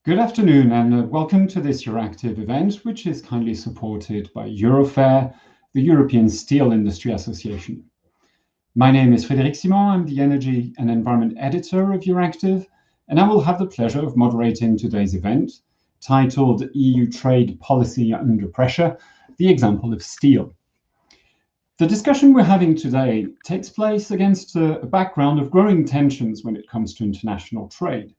Good afternoon and welcome to this Euractiv event, which is kindly supported by Eurofair, the European Steel Industry Association. My name is Frédéric Simon, I'm the Energy and Environment Editor of Euractiv, and I will have the pleasure of moderating today's event, titled EU Trade Policy Under Pressure, the Example of Steel. The discussion we're having today takes place against a background of growing tensions when it comes to international trade.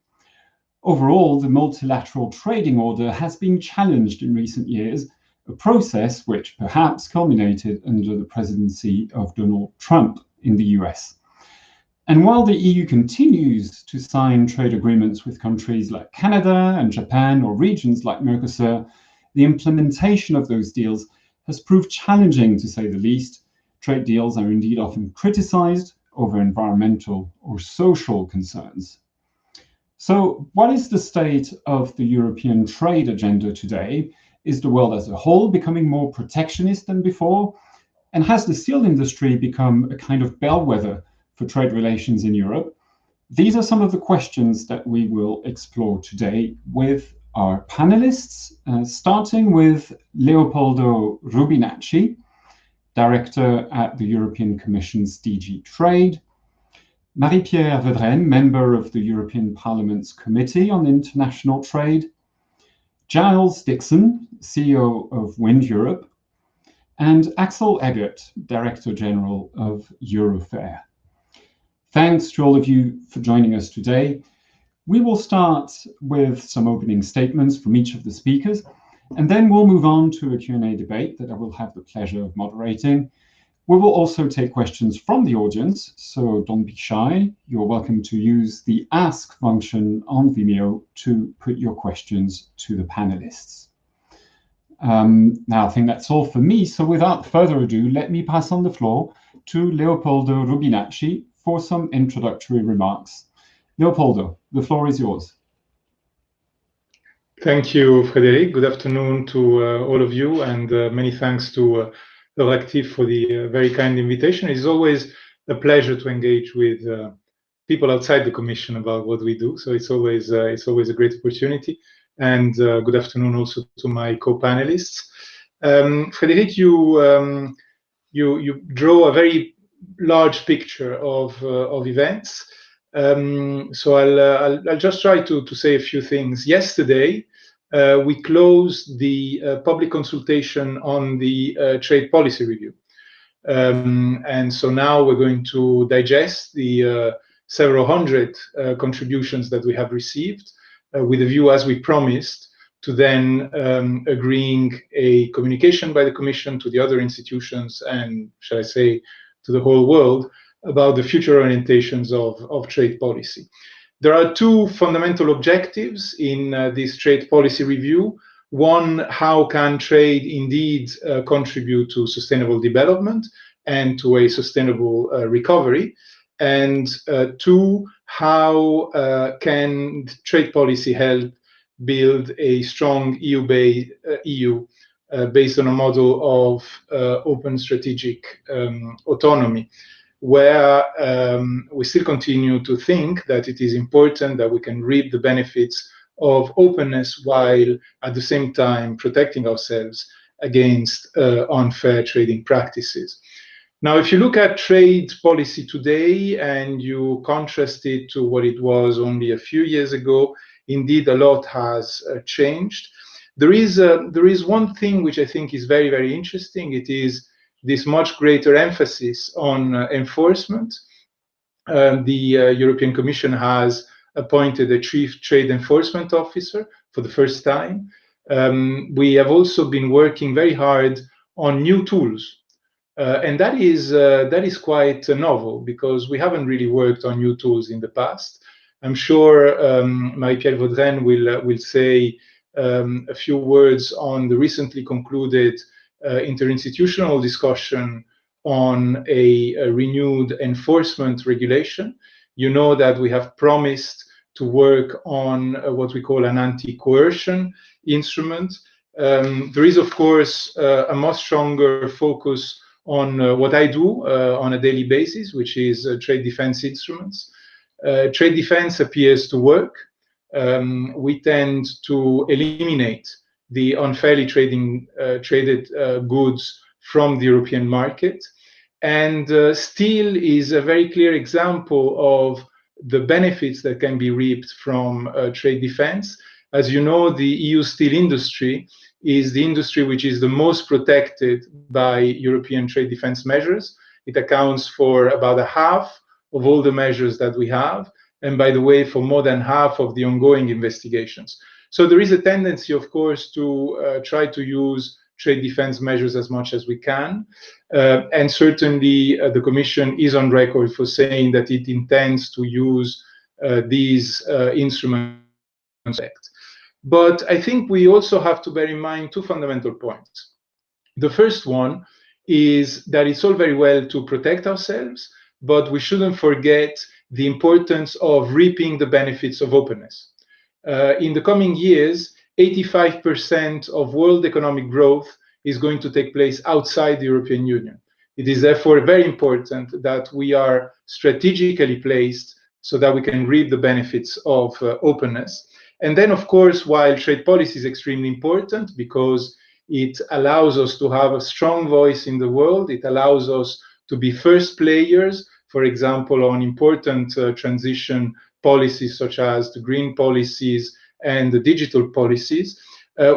Overall, the multilateral trading order has been challenged in recent years, a process which perhaps culminated under the presidency of Donald Trump in the US. And while the EU continues to sign trade agreements with countries like Canada and Japan or regions like Mercosur, the implementation of those deals has proved challenging, to say the least. Trade deals are indeed often criticized over environmental or social concerns. So what is the state of the European trade agenda today? Is the world as a whole becoming more protectionist than before? And has the steel industry become a kind of bellwether for trade relations in Europe? These are some of the questions that we will explore today with our panelists, starting with Leopoldo Rubinacci, Director at the European Commission's DG Trade, Marie-Pierre Vedrenne, member of the European Parliament's Committee on International Trade, Giles Dixon, CEO of Wind Europe, and Axel Eggert, Director General of Eurofair. Thanks to all of you for joining us today. We will start with some opening statements from each of the speakers, and then we'll move on to a Q&A debate that I will have the pleasure of moderating. We will also take questions from the audience, so don't be shy. You're welcome to use the Ask function on Vimeo to put your questions to the panelists. Now, I think that's all for me, so without further ado, let me pass on the floor to Leopoldo Rubinacci for some introductory remarks. Leopoldo, the floor is yours. Thank you, Frédéric. Good afternoon to all of you, and many thanks to Euractiv for the very kind invitation. It's always a pleasure to engage with people outside the Commission about what we do. So it's always a great opportunity. And good afternoon also to my co-panelists. Frédéric, you draw a very large picture of events. So I'll just try to say a few things. Yesterday, we closed the public consultation on the trade policy review. And so now we're going to digest the several hundred contributions that we have received with a view, as we promised, to then agreeing a communication by the Commission to the other institutions and, shall I say, to the whole world about the future orientations of trade policy. There are two fundamental objectives in this trade policy review. One, how can trade indeed contribute to sustainable development and to a sustainable recovery? And two, how can trade policy help build a strong EU based on a model of open strategic autonomy, where we still continue to think that it is important that we can reap the benefits of openness while at the same time protecting ourselves against unfair trading practices. Now, if you look at trade policy today and you contrast it to what it was only a few years ago, indeed a lot has changed. There is one thing which I think is very, very interesting. It is this much greater emphasis on enforcement. The European Commission has appointed a chief trade enforcement officer for the first time. We have also been working very hard on new tools. And that is quite novel because we haven't really worked on new tools in the past. I'm sure Marie-Pierre Vedrenne will say a few words on the recently concluded interinstitutional discussion on a renewed enforcement regulation. You know that we have promised to work on what we call an anti-coercion instrument. There is, of course, a much stronger focus on what I do on a daily basis, which is trade defense instruments. Trade defense appears to work. we tend to eliminate the unfairly traded goods from the European market. And steel is a very clear example of the benefits that can be reaped from trade defense. As you know, the EU steel industry is the industry which is the most protected by European trade defense measures. It accounts for about a half of all the measures that we have, and by the way, for more than half of the ongoing investigations. So there is a tendency, of course, to try to use trade defense measures as much as we can. And certainly the Commission is on record for saying that it intends to use these instruments. But I think we also have to bear in mind two fundamental points. The first one is that it's all very well to protect ourselves, but we shouldn't forget the importance of reaping the benefits of openness. In the coming years, 85% of world economic growth is going to take place outside the European Union. It is therefore very important that we are strategically placed so that we can reap the benefits of openness. And then, of course, while trade policy is extremely important because it allows us to have a strong voice in the world, it allows us to be first players, for example, on important transition policies such as the green policies and the digital policies.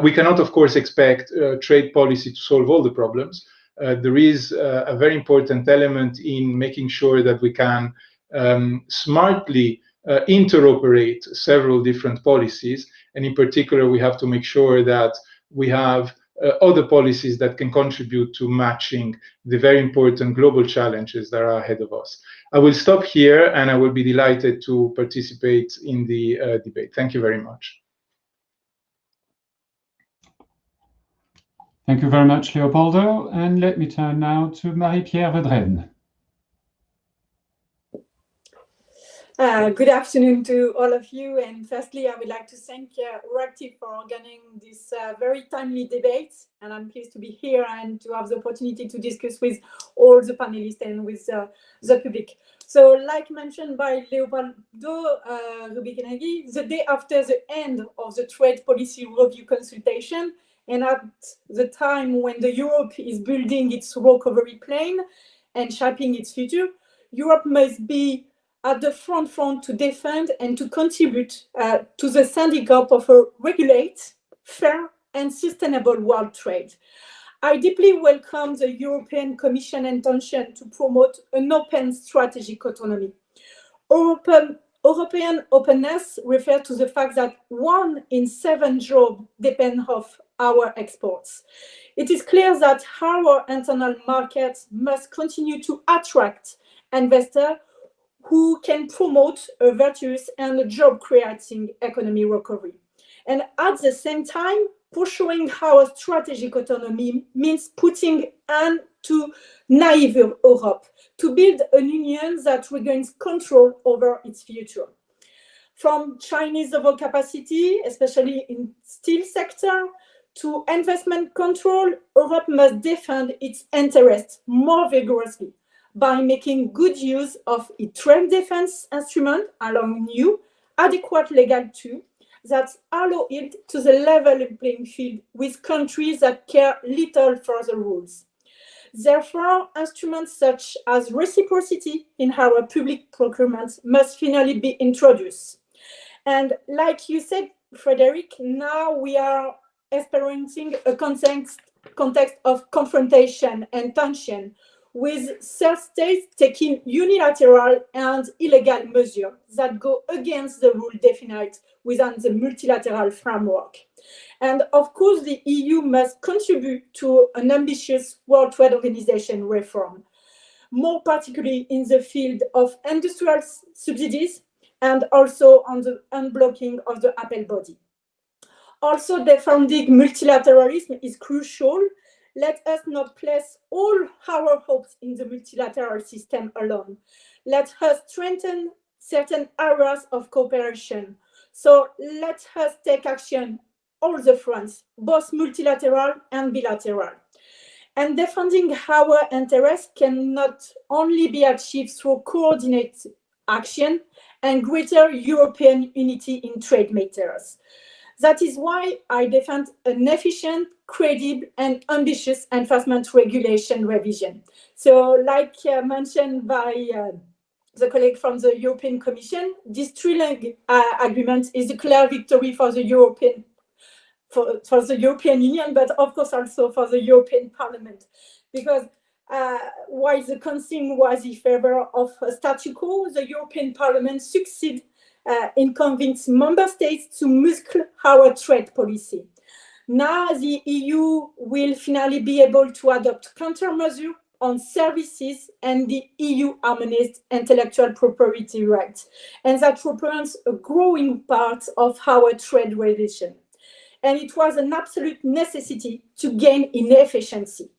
We cannot, of course, expect trade policy to solve all the problems. There is a very important element in making sure that we can smartly interoperate several different policies. And in particular, we have to make sure that we have other policies that can contribute to matching the very important global challenges that are ahead of us. I will stop here and I will be delighted to participate in the debate. Thank you very much. Thank you very much, Leopoldo. And let me turn now to Marie-Pierre Vedrenne. Good afternoon to all of you. And firstly, I would like to thank Euractiv for organizing this very timely debate. And I'm pleased to be here and to have the opportunity to discuss with all the panelists and with the public. So, like mentioned by Leopoldo Rubintegui, the day after the end of the trade policy review consultation, and at the time when Europe is building its recovery plan and shaping its future, Europe must be at the front to defend and to contribute to the syndicate of a regulate, fair, and sustainable world trade. I deeply welcome the European Commission intention to promote an open strategic autonomy. European openness refers to the fact that 1 in 7 jobs depend on our exports. It is clear that our internal markets must continue to attract investors who can promote a virtuous and job-creating economy recovery. And at the same time, pursuing our strategic autonomy means putting an to naive Europe to build a union that regains control over its future. From Chinese overcapacity, especially in steel sector, to investment control, Europe must defend its interests more vigorously by making good use of its trade defense instrument along new, adequate legal tools that allow it to the level playing field with countries that care little for the rules. Therefore, instruments such as reciprocity in our public procurement must finally be introduced. And like you said, Frederic, now we are experiencing a context of confrontation and tension, with third states taking unilateral and illegal measures that go against the rule defined within the multilateral framework. And of course, the EU must contribute to an ambitious World Trade Organization reform, more particularly in the field of industrial subsidies and also on the unblocking of the appellate body. Also, defending multilateralism is crucial. Let us not place all our hopes in the multilateral system alone. Let us strengthen certain areas of cooperation. So let us take action all the fronts, both multilateral and bilateral. And defending our interests cannot only be achieved through coordinated action and greater European unity in trade matters. That is why I defend an efficient, credible, and ambitious enforcement regulation revision. So, like mentioned by the colleague from the European Commission, this three-leg agreement is a clear victory for the European Union, but of course also for the European Parliament, because while the Council was in favor of a statu quo, the European Parliament succeeded in convincing member states to muscle our trade policy. Now the EU will finally be able to adopt countermeasures on services and the EU harmonized intellectual property rights, and that represents a growing part of our trade relation. And it was an absolute necessity to gain in efficiency.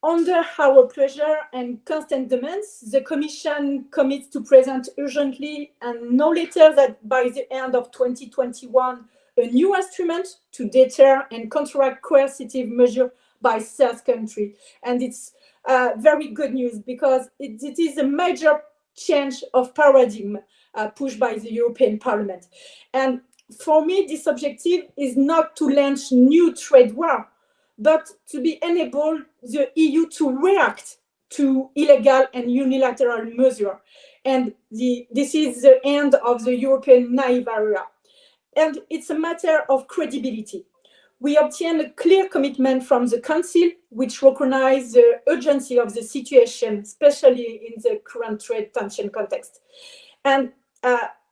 Under our pressure and constant demands, the Commission commits to present urgently and no later than by the end of 2021 a new instrument to deter and counteract coercive measures by third countries. And it's very good news because it is a major change of paradigm pushed by the European Parliament. And for me, this objective is not to launch new trade war, but to be enable the EU to react to illegal and unilateral measures. And this is the end of the European naive era. And it's a matter of credibility. We obtained a clear commitment from the Council, which recognizes the urgency of the situation, especially in the current trade tension context. And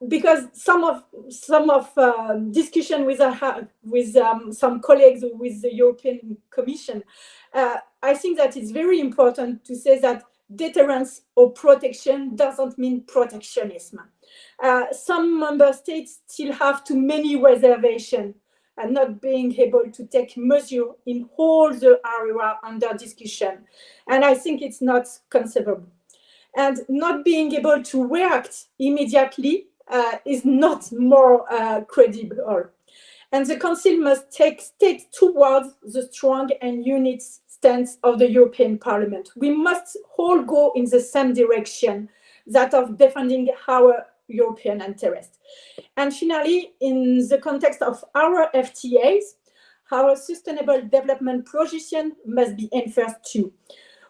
because some of discussion with some colleagues with the European Commission, I think that it's very important to say that deterrence or protection doesn't mean protectionism. Some member states still have too many reservations and not being able to take measures in all the area under discussion. And I think it's not conceivable. And not being able to react immediately is not more credible. And the Council must take steps towards the strong and united stance of the European Parliament. We must all go in the same direction, that of defending our European interests. And finally, in the context of our FTAs, our sustainable development position must be enforced too.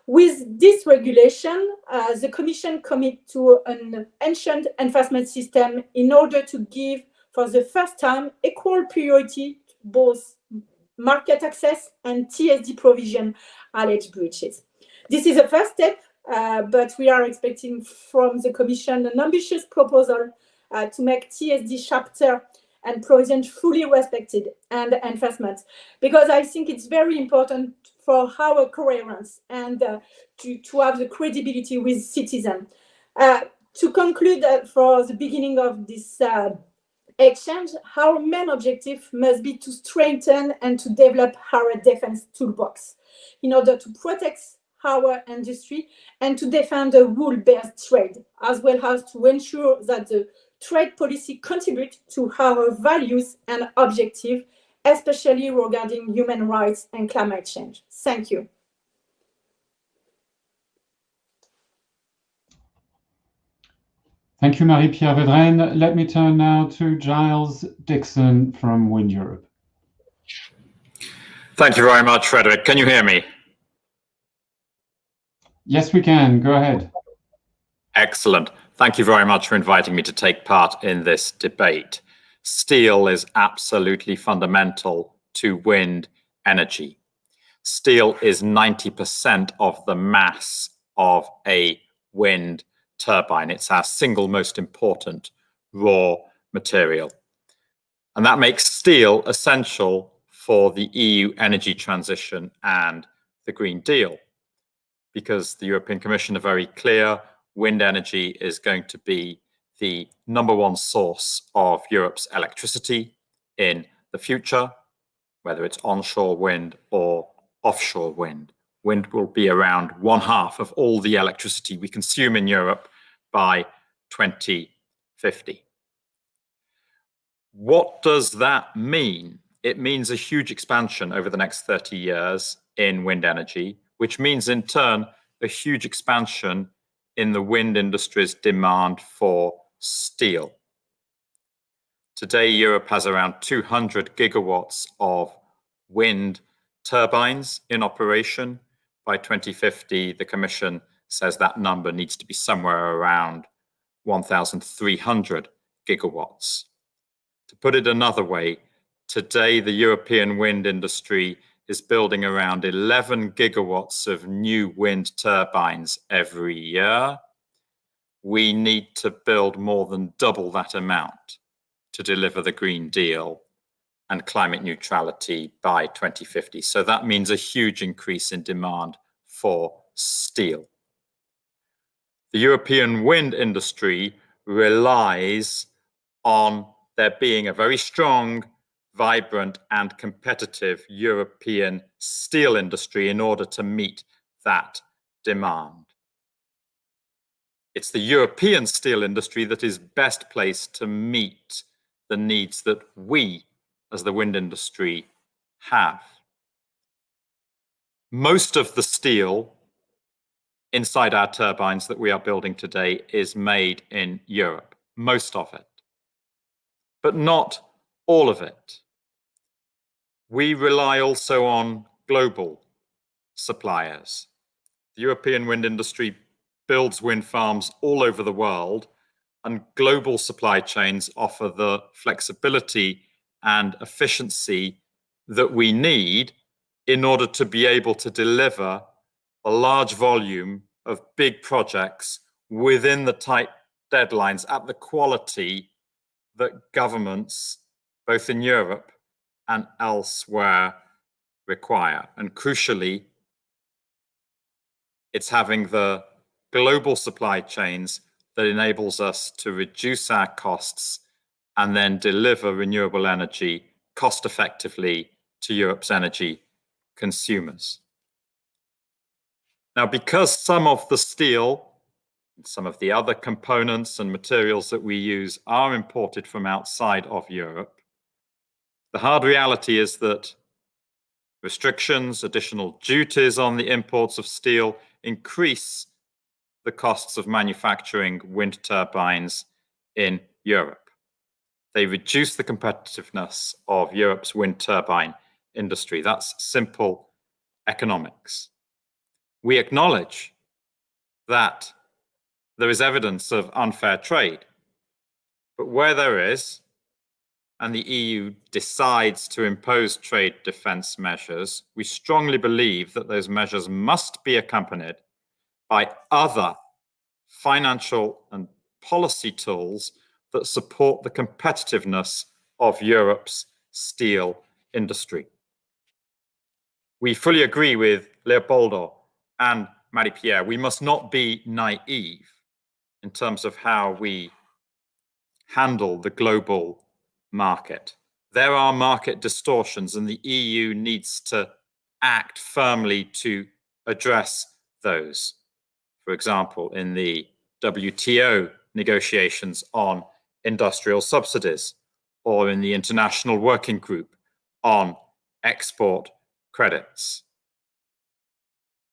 With this regulation, the Commission commits to an ancient enforcement system in order to give, for the first time, equal priority to both market access and TSD provision alleged breaches. This is a first step, but we are expecting from the Commission an ambitious proposal to make TSD chapter and provision fully respected and enforcement, because I think it's very important for our coherence and to have the credibility with citizens. To conclude, for the beginning of this exchange, our main objective must be to strengthen and to develop our defense toolbox in order to protect our industry and to defend a rule-based trade, as well as to ensure that the trade policy contributes to our values and objectives, especially regarding human rights and climate change. Thank you. Thank you, Marie-Pierre Vedrenne. Let me turn now to Giles Dixon from Wind Europe. Thank you very much, Frederick. Can you hear me? Yes, we can. Go ahead. Excellent. Thank you very much for inviting me to take part in this debate. Steel is absolutely fundamental to wind energy. Steel is 90% of the mass of a wind turbine. It's our single most important raw material. And that makes steel essential for the EU energy transition and the Green Deal, because the European Commission are very clear, wind energy is going to be the #1 source of Europe's electricity in the future, whether it's onshore wind or offshore wind. Wind will be around 1/2 of all the electricity we consume in Europe by 2050. What does that mean? It means a huge expansion over the next 30 years in wind energy, which means in turn a huge expansion in the wind industry's demand for steel. Today, Europe has around 200 gigawatts of wind turbines in operation. By 2050, the Commission says that number needs to be somewhere around 1,300 gigawatts. To put it another way, today the European wind industry is building around 11 gigawatts of new wind turbines every year. We need to build more than double that amount to deliver the Green Deal and climate neutrality by 2050. So that means a huge increase in demand for steel. The European wind industry relies on there being a very strong, vibrant, and competitive European steel industry in order to meet that demand. It's the European steel industry that is best placed to meet the needs that we, as the wind industry, have. Most of the steel inside our turbines that we are building today is made in Europe, most of it, but not all of it. We rely also on global suppliers. The European wind industry builds wind farms all over the world, and global supply chains offer the flexibility and efficiency that we need in order to be able to deliver a large volume of big projects within the tight deadlines at the quality that governments, both in Europe and elsewhere, require. And crucially, it's having the global supply chains that enables us to reduce our costs and then deliver renewable energy cost effectively to Europe's energy consumers. Now, because some of the steel, some of the other components and materials that we use are imported from outside of Europe, the hard reality is that restrictions, additional duties on the imports of steel increase the costs of manufacturing wind turbines in Europe. They reduce the competitiveness of Europe's wind turbine industry. That's simple economics. We acknowledge that there is evidence of unfair trade, but where there is, and the EU decides to impose trade defense measures, we strongly believe that those measures must be accompanied by other financial and policy tools that support the competitiveness of Europe's steel industry. We fully agree with Leopoldo and Marie-Pierre. We must not be naive in terms of how we handle the global market. There are market distortions, and the EU needs to act firmly to address those. For example, in the WTO negotiations on industrial subsidies, or in the International Working Group on export credits.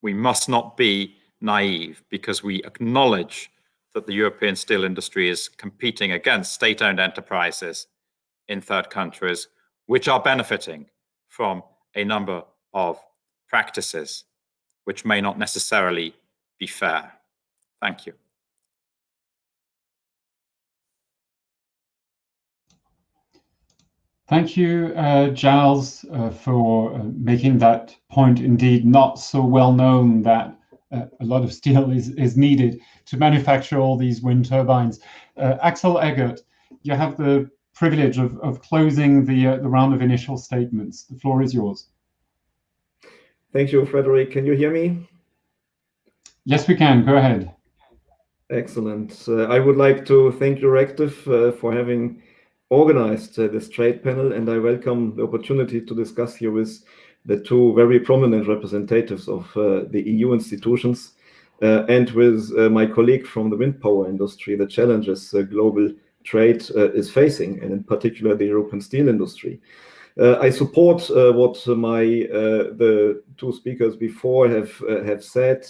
We must not be naive, because we acknowledge that the European steel industry is competing against state-owned enterprises in third countries, which are benefiting from a number of practices which may not necessarily be fair. Thank you. Thank you, Giles, for making that point. Indeed, not so well known that a lot of steel is needed to manufacture all these wind turbines. Axel Eggert, you have the privilege of closing the round of initial statements. The floor is yours. Thank you, Frederick. Can you hear me? Yes, we can. Go ahead. Excellent. I would like to thank Euractiv for having organized this trade panel, and I welcome the opportunity to discuss here with the two very prominent representatives of the EU institutions and with my colleague from the wind power industry, the challenges global trade is facing, and in particular the European steel industry. I support what the two speakers before have said.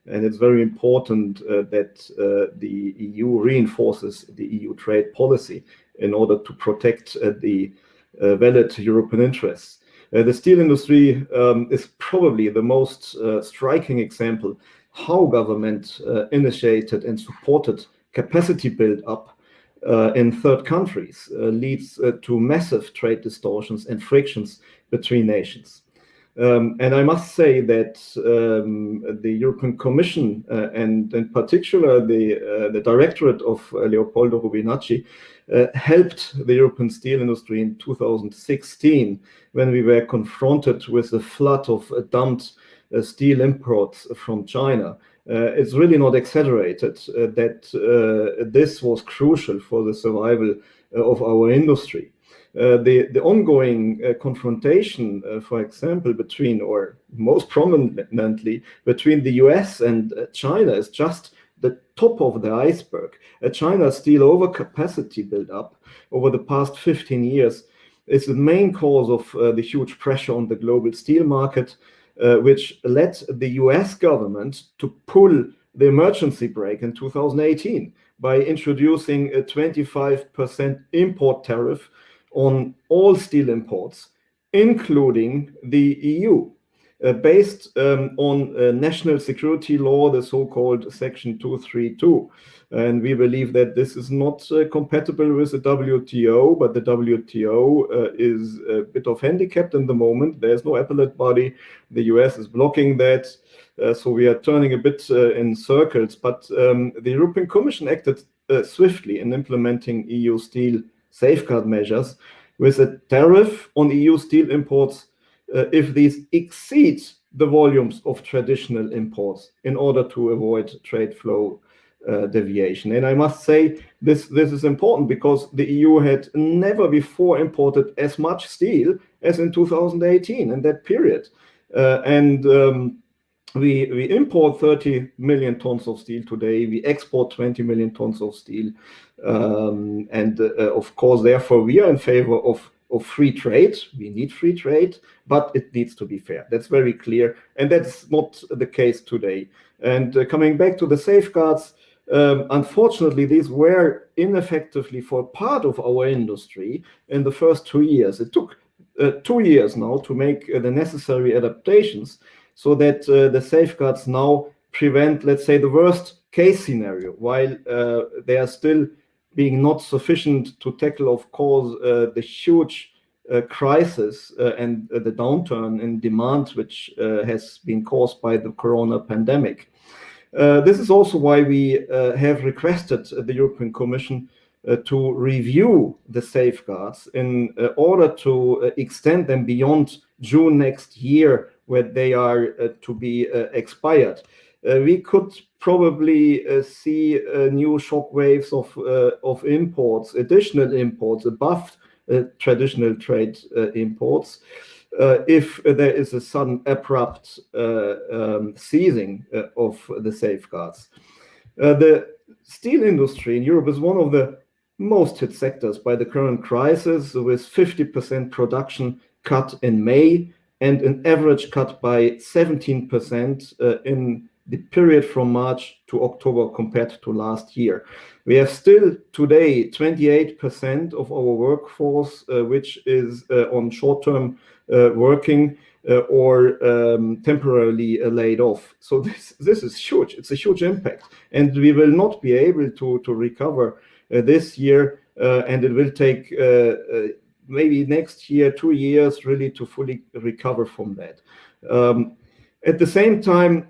And it's very important that the EU reinforces the EU trade policy in order to protect the valid European interests. The steel industry is probably the most striking example how government initiated and supported capacity build-up in third countries leads to massive trade distortions and frictions between nations. And I must say that the European Commission and in particular the Directorate of Leopoldo Rubinacci helped the European steel industry in 2016 when we were confronted with a flood of dumped steel imports from China. It's really not exaggerated that this was crucial for the survival of our industry. The ongoing confrontation, for example, between, or most prominently, between the US and China is just the top of the iceberg. China's steel overcapacity build-up over the past 15 years is the main cause of the huge pressure on the global steel market, which led the US government to pull the emergency brake in 2018 by introducing a 25% import tariff on all steel imports, including the EU, based on national security law, the so-called Section 232. And we believe that this is not compatible with the WTO, but the WTO is a bit of handicapped in the moment. There's no appellate body. The US is blocking that. So we are turning a bit in circles. But the European Commission acted swiftly in implementing EU steel safeguard measures with a tariff on EU steel imports if these exceed the volumes of traditional imports in order to avoid trade flow deviation. And I must say this is important because the EU had never before imported as much steel as in 2018 in that period. We import 30 million tons of steel today. We export 20 million tons of steel. Of course, therefore, we are in favor of free trade. We need free trade, but it needs to be fair. That's very clear. And that's not the case today. And coming back to the safeguards, unfortunately, these were ineffectively for part of our industry in the first 2 years. It took 2 years now to make the necessary adaptations so that the safeguards now prevent, let's say, the worst case scenario, while they are still being not sufficient to tackle, of course, the huge crisis and the downturn in demand, which has been caused by the corona pandemic. This is also why we have requested the European Commission to review the safeguards in order to extend them beyond June next year, where they are to be expired. We could probably see new shockwaves of imports, additional imports above traditional trade imports, if there is a sudden abrupt ceasing of the safeguards. The steel industry in Europe is one of the most hit sectors by the current crisis, with 50% production cut in May and an average cut by 17% in the period from March to October compared to last year. We have still today 28% of our workforce which is on short-term working or temporarily laid off. So this is huge. It's a huge impact, and we will not be able to recover this year, and it will take maybe next year 2 years really to fully recover from that. At the same time,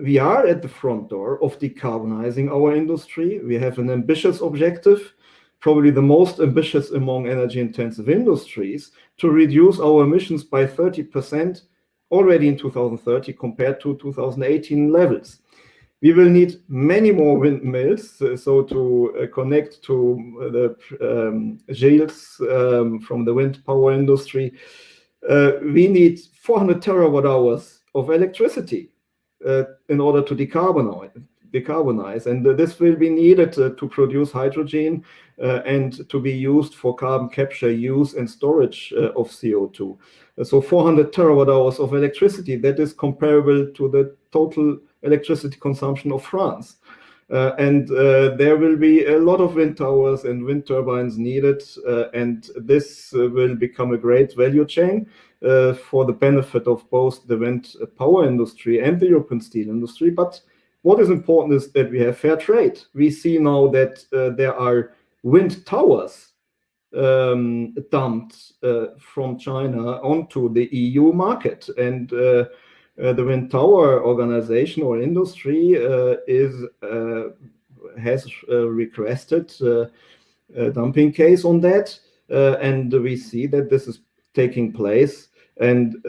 we are at the front door of decarbonizing our industry. We have an ambitious objective, probably the most ambitious among energy-intensive industries, to reduce our emissions by 30% already in 2030 compared to 2018 levels. We will need many more windmills, so to connect to the Giles from the wind power industry. We need 400 terawatt hours of electricity in order to decarbonize, and this will be needed to produce hydrogen and to be used for carbon capture, use and storage of CO2. So 400 terawatt hours of electricity, that is comparable to the total electricity consumption of France. And there will be a lot of wind towers and wind turbines needed, and this will become a great value chain for the benefit of both the wind power industry and the European steel industry. But what is important is that we have fair trade. We see now that there are wind towers dumped from China onto the EU market, and the wind tower organization or industry has requested a dumping case on that, and we see that this is taking place, and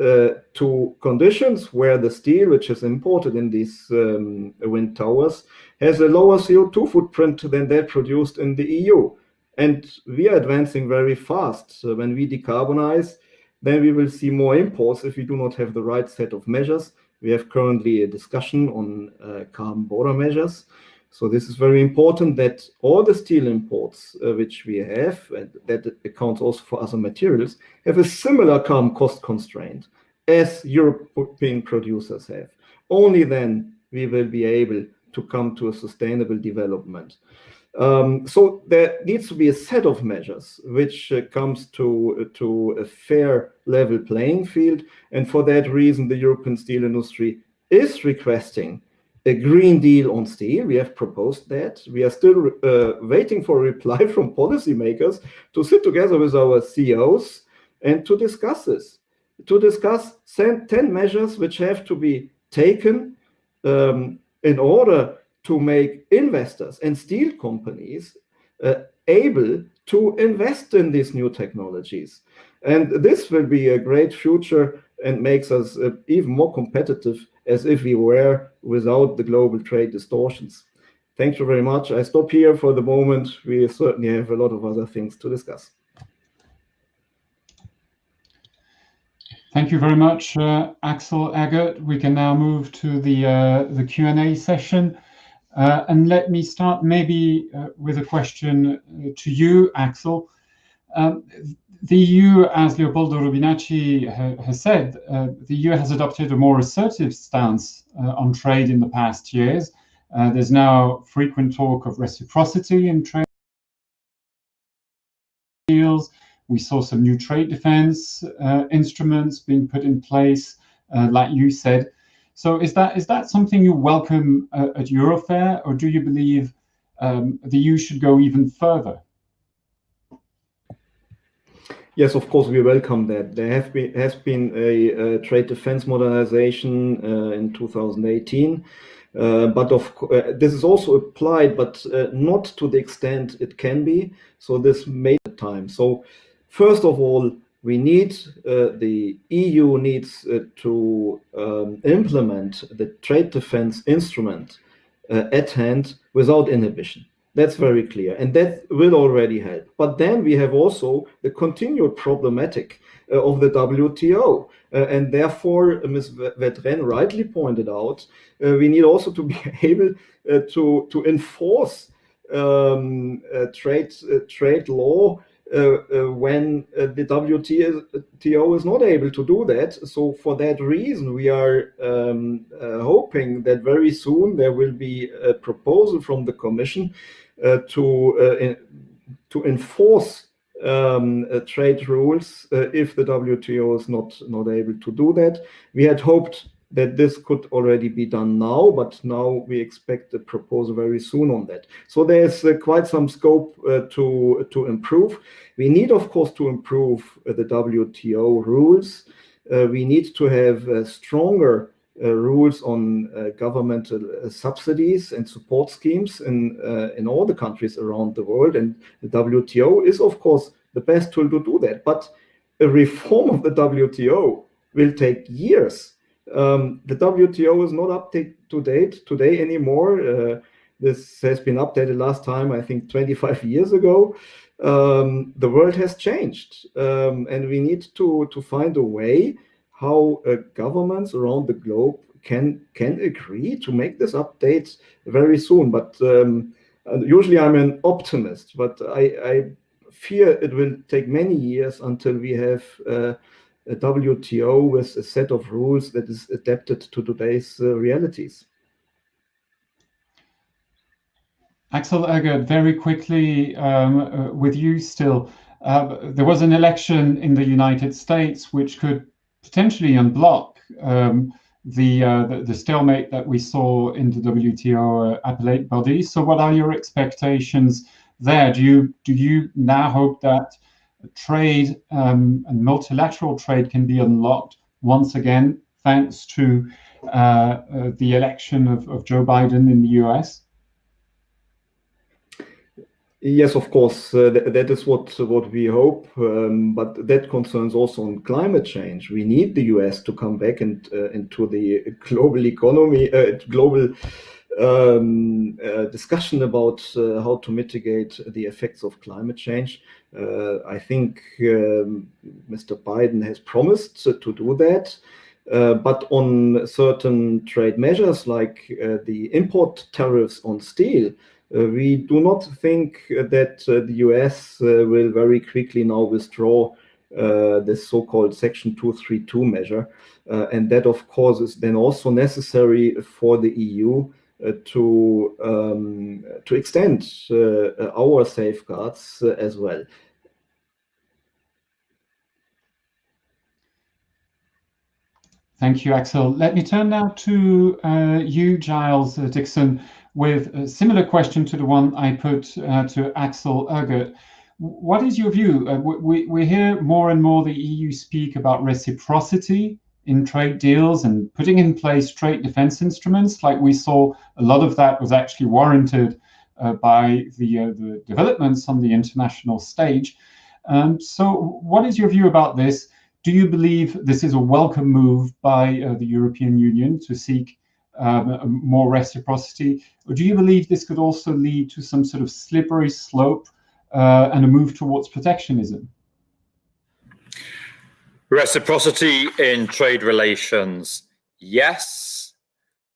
to conditions where the steel which is imported in these wind towers has a lower CO2 footprint than that produced in the EU. And we are advancing very fast. So when we decarbonize, then we will see more imports if we do not have the right set of measures. We have currently a discussion on carbon border measures. So this is very important that all the steel imports which we have, and that accounts also for other materials, have a similar carbon cost constraint as European producers have. Only then we will be able to come to a sustainable development. So there needs to be a set of measures which comes to a fair level playing field, and for that reason the European steel industry is requesting a Green Deal on steel. We have proposed that. We are still waiting for a reply from policymakers to sit together with our CEOs and to discuss this, to discuss 10 measures which have to be taken in order to make investors and steel companies able to invest in these new technologies. And this will be a great future and makes us even more competitive as if we were without the global trade distortions. Thank you very much. I stop here for the moment. We certainly have a lot of other things to discuss. Thank you very much, Axel Eggert. We can now move to the Q&A session. And let me start maybe with a question to you, Axel. The EU, as Leopoldo Rubinacci has said, the EU has adopted a more assertive stance on trade in the past years. There's now frequent talk of reciprocity in trade deals. We saw some new trade defense instruments being put in place, like you said. So is that something you welcome at Eurofair, or do you believe the EU should go even further? Yes, of course, we welcome that. There has been a trade defense modernization in 2018, but this is also applied, but not to the extent it can be. So this made the time. So first of all, we need the EU needs to implement the trade defense instrument at hand without inhibition. That's very clear, and that will already help. But then we have also the continued problematic of the WTO, and therefore, Ms. Vedren rightly pointed out, we need also to be able to enforce trade law when the WTO is not able to do that. So for that reason, we are hoping that very soon there will be a proposal from the Commission to enforce trade rules if the WTO is not able to do that. We had hoped that this could already be done now, but now we expect a proposal very soon on that. So there's quite some scope to improve. We need, of course, to improve the WTO rules. We need to have stronger rules on governmental subsidies and support schemes in all the countries around the world. And the WTO is, of course, the best tool to do that. But a reform of the WTO will take years. The WTO is not up to date today anymore. This has been updated last time, I think, 25 years ago. The world has changed, and we need to find a way how governments around the globe can agree to make this update very soon. But usually I'm an optimist, but I fear it will take many years until we have a WTO with a set of rules that is adapted to today's realities. Axel Egger, very quickly with you still. There was an election in the United States which could potentially unblock the stalemate that we saw in the WTO appellate body. So what are your expectations there? Do you now hope that trade and multilateral trade can be unlocked once again, thanks to the election of Joe Biden in the US? Yes, of course, that is what we hope, but that concerns also on climate change. We need the US to come back into the global economy, global discussion about how to mitigate the effects of climate change. I think Mr. Biden has promised to do that. But on certain trade measures like the import tariffs on steel, we do not think that the US will very quickly now withdraw this so-called Section 232 measure. And that, of course, is then also necessary for the EU to extend our safeguards as well. Thank you, Axel. Let me turn now to you, Giles Dixon, with a similar question to the one I put to Axel Ergert. What is your view? We hear more and more the EU speak about reciprocity in trade deals and putting in place trade defense instruments. Like we saw, a lot of that was actually warranted by the developments on the international stage. So what is your view about this? Do you believe this is a welcome move by the European Union to seek more reciprocity? Or do you believe this could also lead to some sort of slippery slope and a move towards protectionism? Reciprocity in trade relations, yes.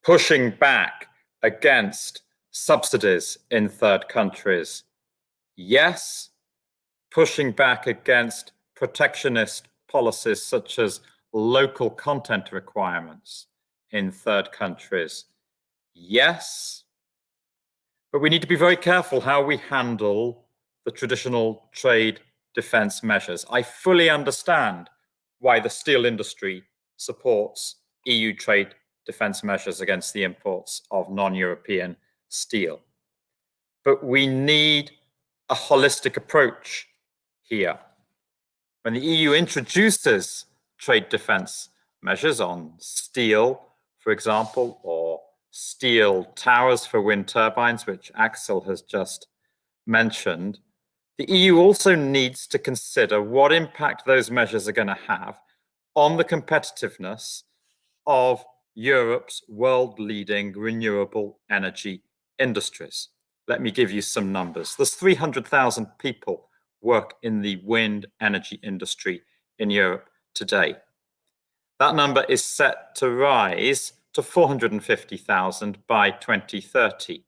Pushing back against subsidies in third countries, yes. Pushing back against protectionist policies such as local content requirements in third countries, yes. But we need to be very careful how we handle the traditional trade defense measures. I fully understand why the steel industry supports EU trade defense measures against the imports of non-European steel. But we need a holistic approach here. When the EU introduces trade defense measures on steel, for example, or steel towers for wind turbines, which Axel has just mentioned, the EU also needs to consider what impact those measures are going to have on the competitiveness of Europe's world-leading renewable energy industries. Let me give you some numbers. There's 300,000 people work in the wind energy industry in Europe today. That number is set to rise to 450,000 by 2030,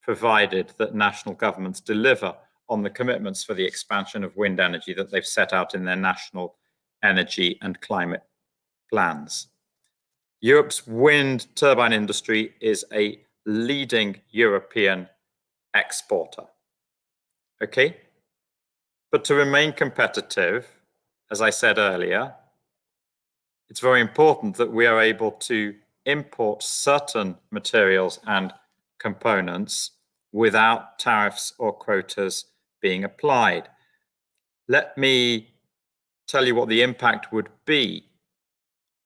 provided that national governments deliver on the commitments for the expansion of wind energy that they've set out in their national energy and climate plans. Europe's wind turbine industry is a leading European exporter. Okay? But to remain competitive, as I said earlier, it's very important that we are able to import certain materials and components without tariffs or quotas being applied. Let me tell you what the impact would be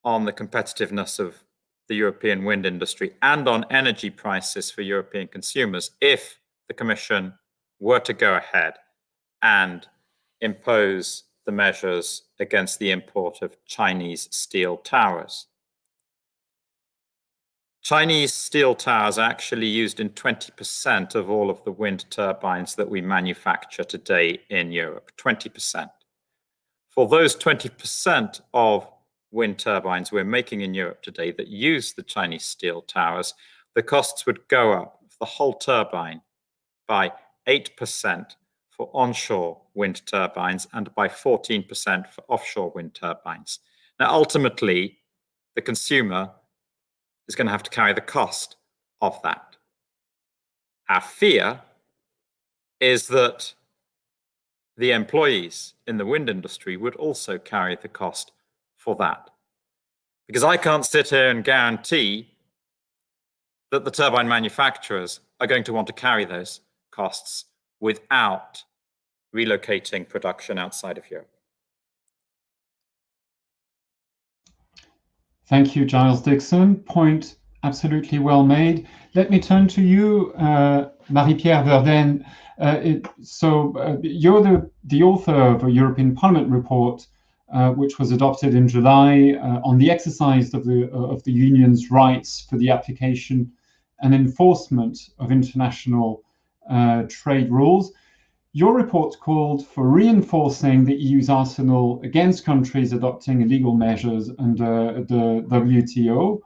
on the competitiveness of the European wind industry and on energy prices for European consumers if the Commission were to go ahead and impose the measures against the import of Chinese steel towers. Chinese steel towers are actually used in 20% of all of the wind turbines that we manufacture today in Europe, 20%. For those 20% of wind turbines we're making in Europe today that use the Chinese steel towers, the costs would go up for the whole turbine by 8% for onshore wind turbines and by 14% for offshore wind turbines. Now, ultimately, the consumer is going to have to carry the cost of that. Our fear is that the employees in the wind industry would also carry the cost for that. Because I can't sit here and guarantee that the turbine manufacturers are going to want to carry those costs without relocating production outside of Europe. Thank you, Giles Dixon. Point absolutely well made. Let me turn to you, Marie-Pierre Verden. You're the author of a European Parliament report which was adopted in July on the exercise of the Union's rights for the application and enforcement of international trade rules. Your report called for reinforcing the EU's arsenal against countries adopting illegal measures under the WTO.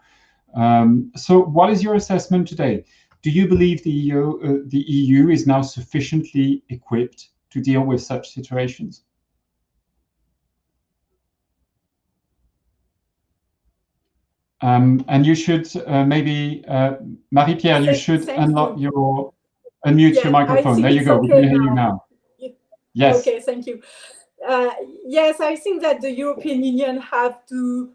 So what is your assessment today? Do you believe the EU is now sufficiently equipped to deal with such situations? And you should maybe, Marie-Pierre, you should unmute your microphone. There you go. We can hear you now. Yes. Okay, thank you. Yes, I think that the European Union have to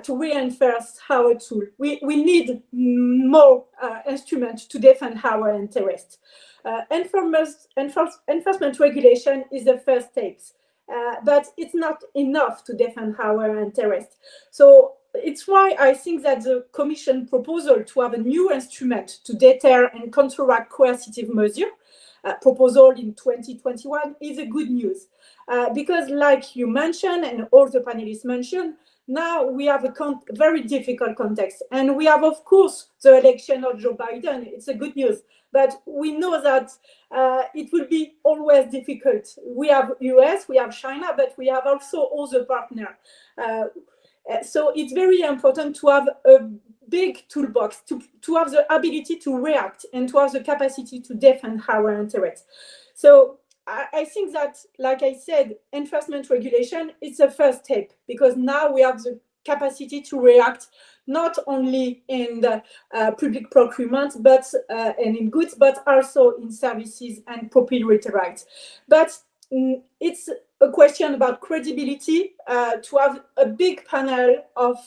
reinforce our tool. We need more instruments to defend our interests. Enforcement regulation is the first step, but it's not enough to defend our interests. So it's why I think that the Commission proposal to have a new instrument to deter and counteract coercive measures, proposal in 2021, is a good news. Because like you mentioned and all the panelists mentioned, now we have a very difficult context. And we have, of course, the election of Joe Biden. It's a good news. But we know that it will be always difficult. We have US, we have China, but we have also other partners. So it's very important to have a big toolbox, to have the ability to react and to have the capacity to defend our interests. So I think that, like I said, enforcement regulation is the first step, because now we have the capacity to react not only in the public procurement and in goods, but also in services and proprietary rights. But it's a question about credibility to have a big panel of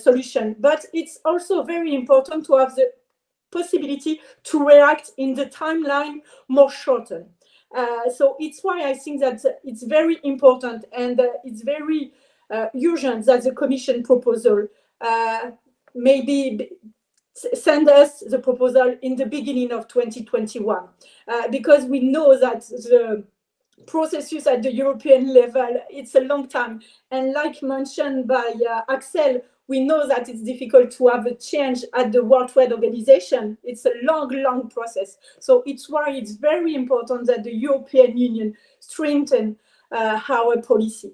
solutions. But it's also very important to have the possibility to react in the timeline more shortened. So it's why I think that it's very important and it's very urgent that the Commission proposal maybe send us the proposal in the beginning of 2021, because we know that the processes at the European level, it's a long time. And like mentioned by Axel, we know that it's difficult to have a change at the World Trade Organization. It's a long process. So it's why it's very important that the European Union strengthen our policy.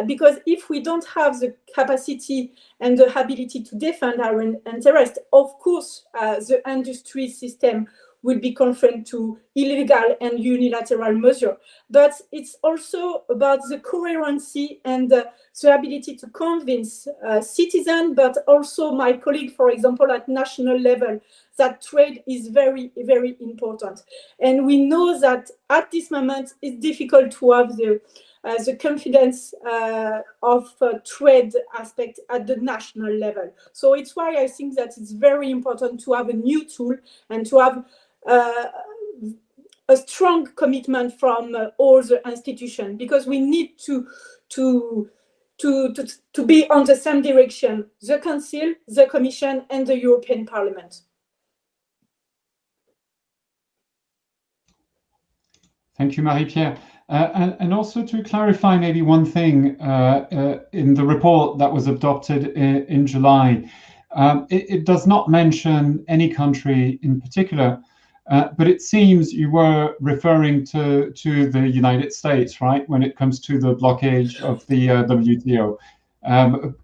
Because if we don't have the capacity and the ability to defend our interests, of course, the industry system will be confronted to illegal and unilateral measures. But it's also about the coherency and the ability to convince citizens, but also my colleague, for example, at national level, that trade is very important. And we know that at this moment, it's difficult to have the confidence of trade aspect at the national level. So it's why I think that it's very important to have a new tool and to have a strong commitment from all the institutions, because we need to be on the same direction, the Council, the Commission, and the European Parliament. Thank you, Marie-Pierre. And also to clarify maybe one thing in the report that was adopted in July, it does not mention any country in particular, but it seems you were referring to the United States, right, when it comes to the blockage of the WTO.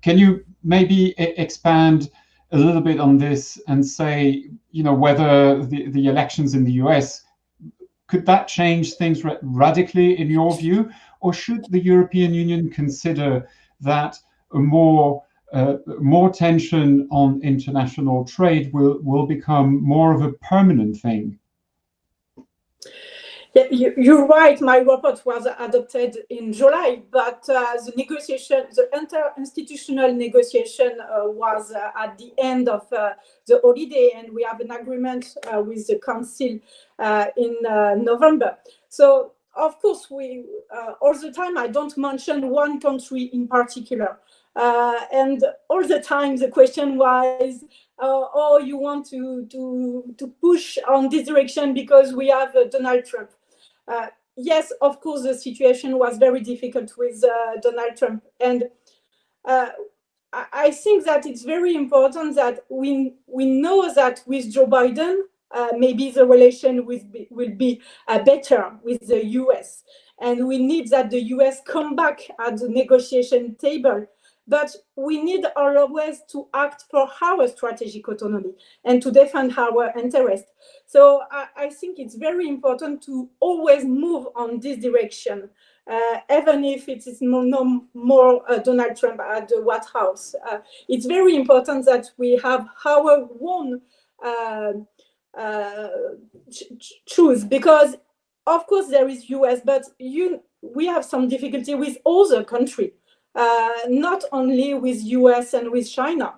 Can you maybe expand a little bit on this and say, whether the elections in the US, could that change things radically in your view, or should the European Union consider that more tension on international trade will become more of a permanent thing? Yeah, you're right. My report was adopted in July, but the negotiation, the interinstitutional negotiation was at the end of the holiday, and we have an agreement with the Council in November. So, of course, we all the time, I don't mention one country in particular. And all the time the question was, oh, you want to push on this direction because we have Donald Trump. Yes, of course, the situation was very difficult with Donald Trump. And I think that it's very important that we know that with Joe Biden, maybe the relation will be better with the US. And we need that the US come back at the negotiation table. But we need always to act for our strategic autonomy and to defend our interests. So I think it's very important to always move on this direction, even if it is no more Donald Trump at the White House. It's very important that we have our own choose, because of course there is US, but we have some difficulty with other countries. Not only with US and with China.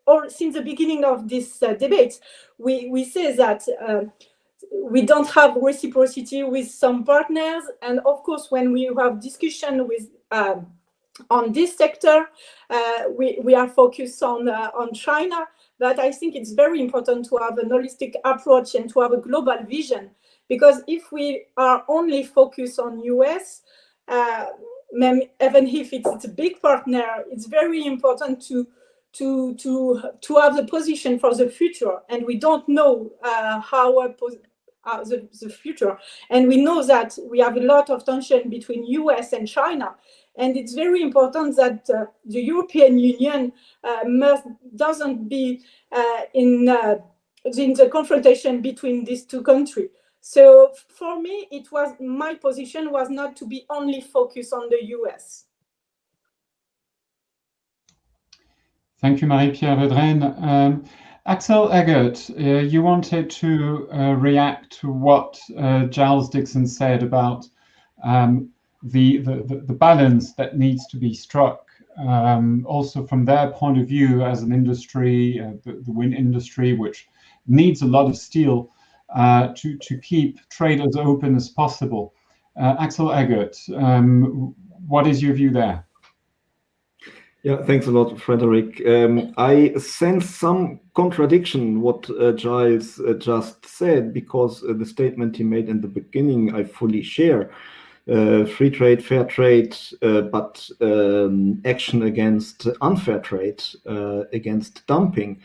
Or since the beginning of this debate, we say that we don't have reciprocity with some partners. And of course, when we have discussion with on this sector, we are focused on China. But I think it's very important to have a holistic approach and to have a global vision. Because if we are only focused on US, even if it's a big partner, it's very important to have the position for the future, and we don't know how the future. And we know that we have a lot of tension between US and China, and it's very important that the European Union doesn't be in the confrontation between these two countries. So for me, my position was not to be only focused on the US. Thank you, Marie-Pierre Vedren. Axel Eggert, you wanted to react to what Giles Dixon said about the balance that needs to be struck, also from their point of view as an industry, the wind industry, which needs a lot of steel to keep trade as open as possible. Axel Eggert, what is your view there? Yeah, thanks a lot, Frederick. I sense some contradiction what Giles just said, because the statement he made in the beginning I fully share. Free trade, fair trade, but action against unfair trade, against dumping.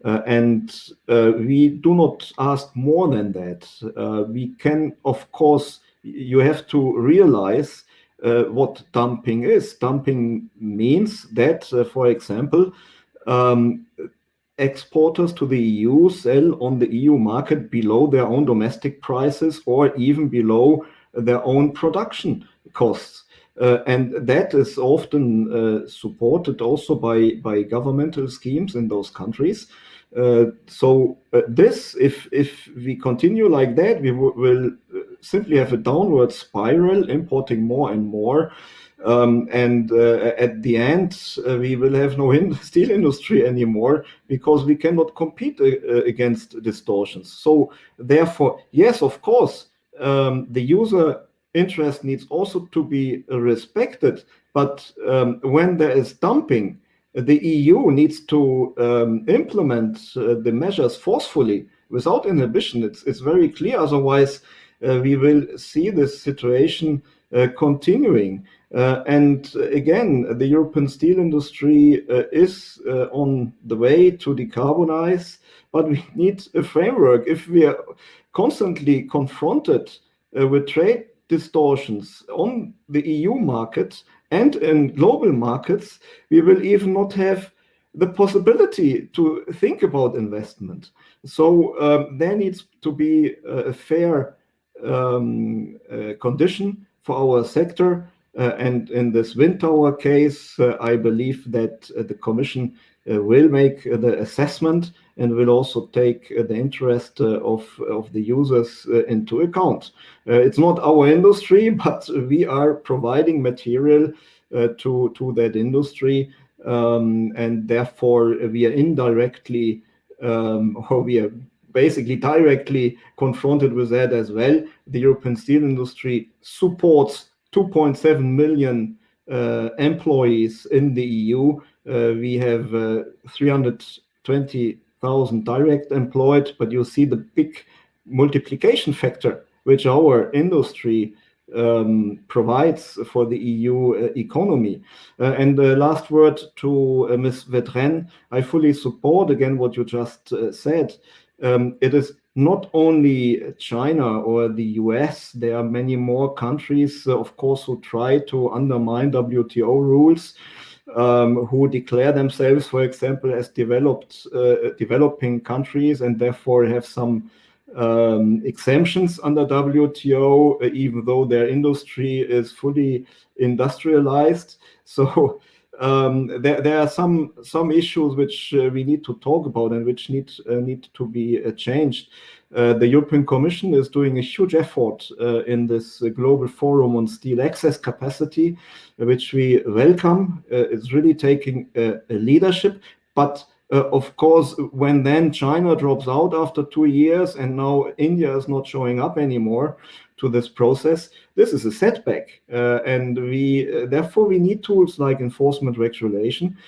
And we do not ask more than that. We can, of course, you have to realize what dumping is. Dumping means that, for example, exporters to the EU sell on the EU market below their own domestic prices or even below their own production costs. And that is often supported also by governmental schemes in those countries. So this, if we continue like that, we will simply have a downward spiral, importing more and more. And at the end, we will have no steel industry anymore, because we cannot compete against distortions. So therefore, yes, of course, the user interest needs also to be respected. But when there is dumping, the EU needs to implement the measures forcefully without inhibition. It's very clear. Otherwise, we will see this situation continuing. And again, the European steel industry is on the way to decarbonize, but we need a framework. If we are constantly confronted with trade distortions on the EU market and in global markets, we will even not have the possibility to think about investment. So there needs to be a fair condition for our sector. And in this wind tower case, I believe that the Commission will make the assessment and will also take the interest of the users into account. It's not our industry, but we are providing material to that industry, and therefore we are indirectly, or we are basically directly confronted with that as well. The European steel industry supports 2.7 million employees in the EU. We have 320,000 direct employed, but you see the big multiplication factor which our industry provides for the EU economy. And the last word to Ms. Vedren, I fully support again what you just said. It is not only China or the US, there are many more countries, of course, who try to undermine WTO rules, who declare themselves, for example, as developing countries and therefore have some exemptions under WTO, even though their industry is fully industrialized. So there are some issues which we need to talk about and which need to be changed. The European Commission is doing a huge effort in this global forum on steel access capacity, which we welcome. It's really taking a leadership, but of course, when then China drops out after 2 years and now India is not showing up anymore to this process, this is a setback. And therefore we need tools like enforcement regulation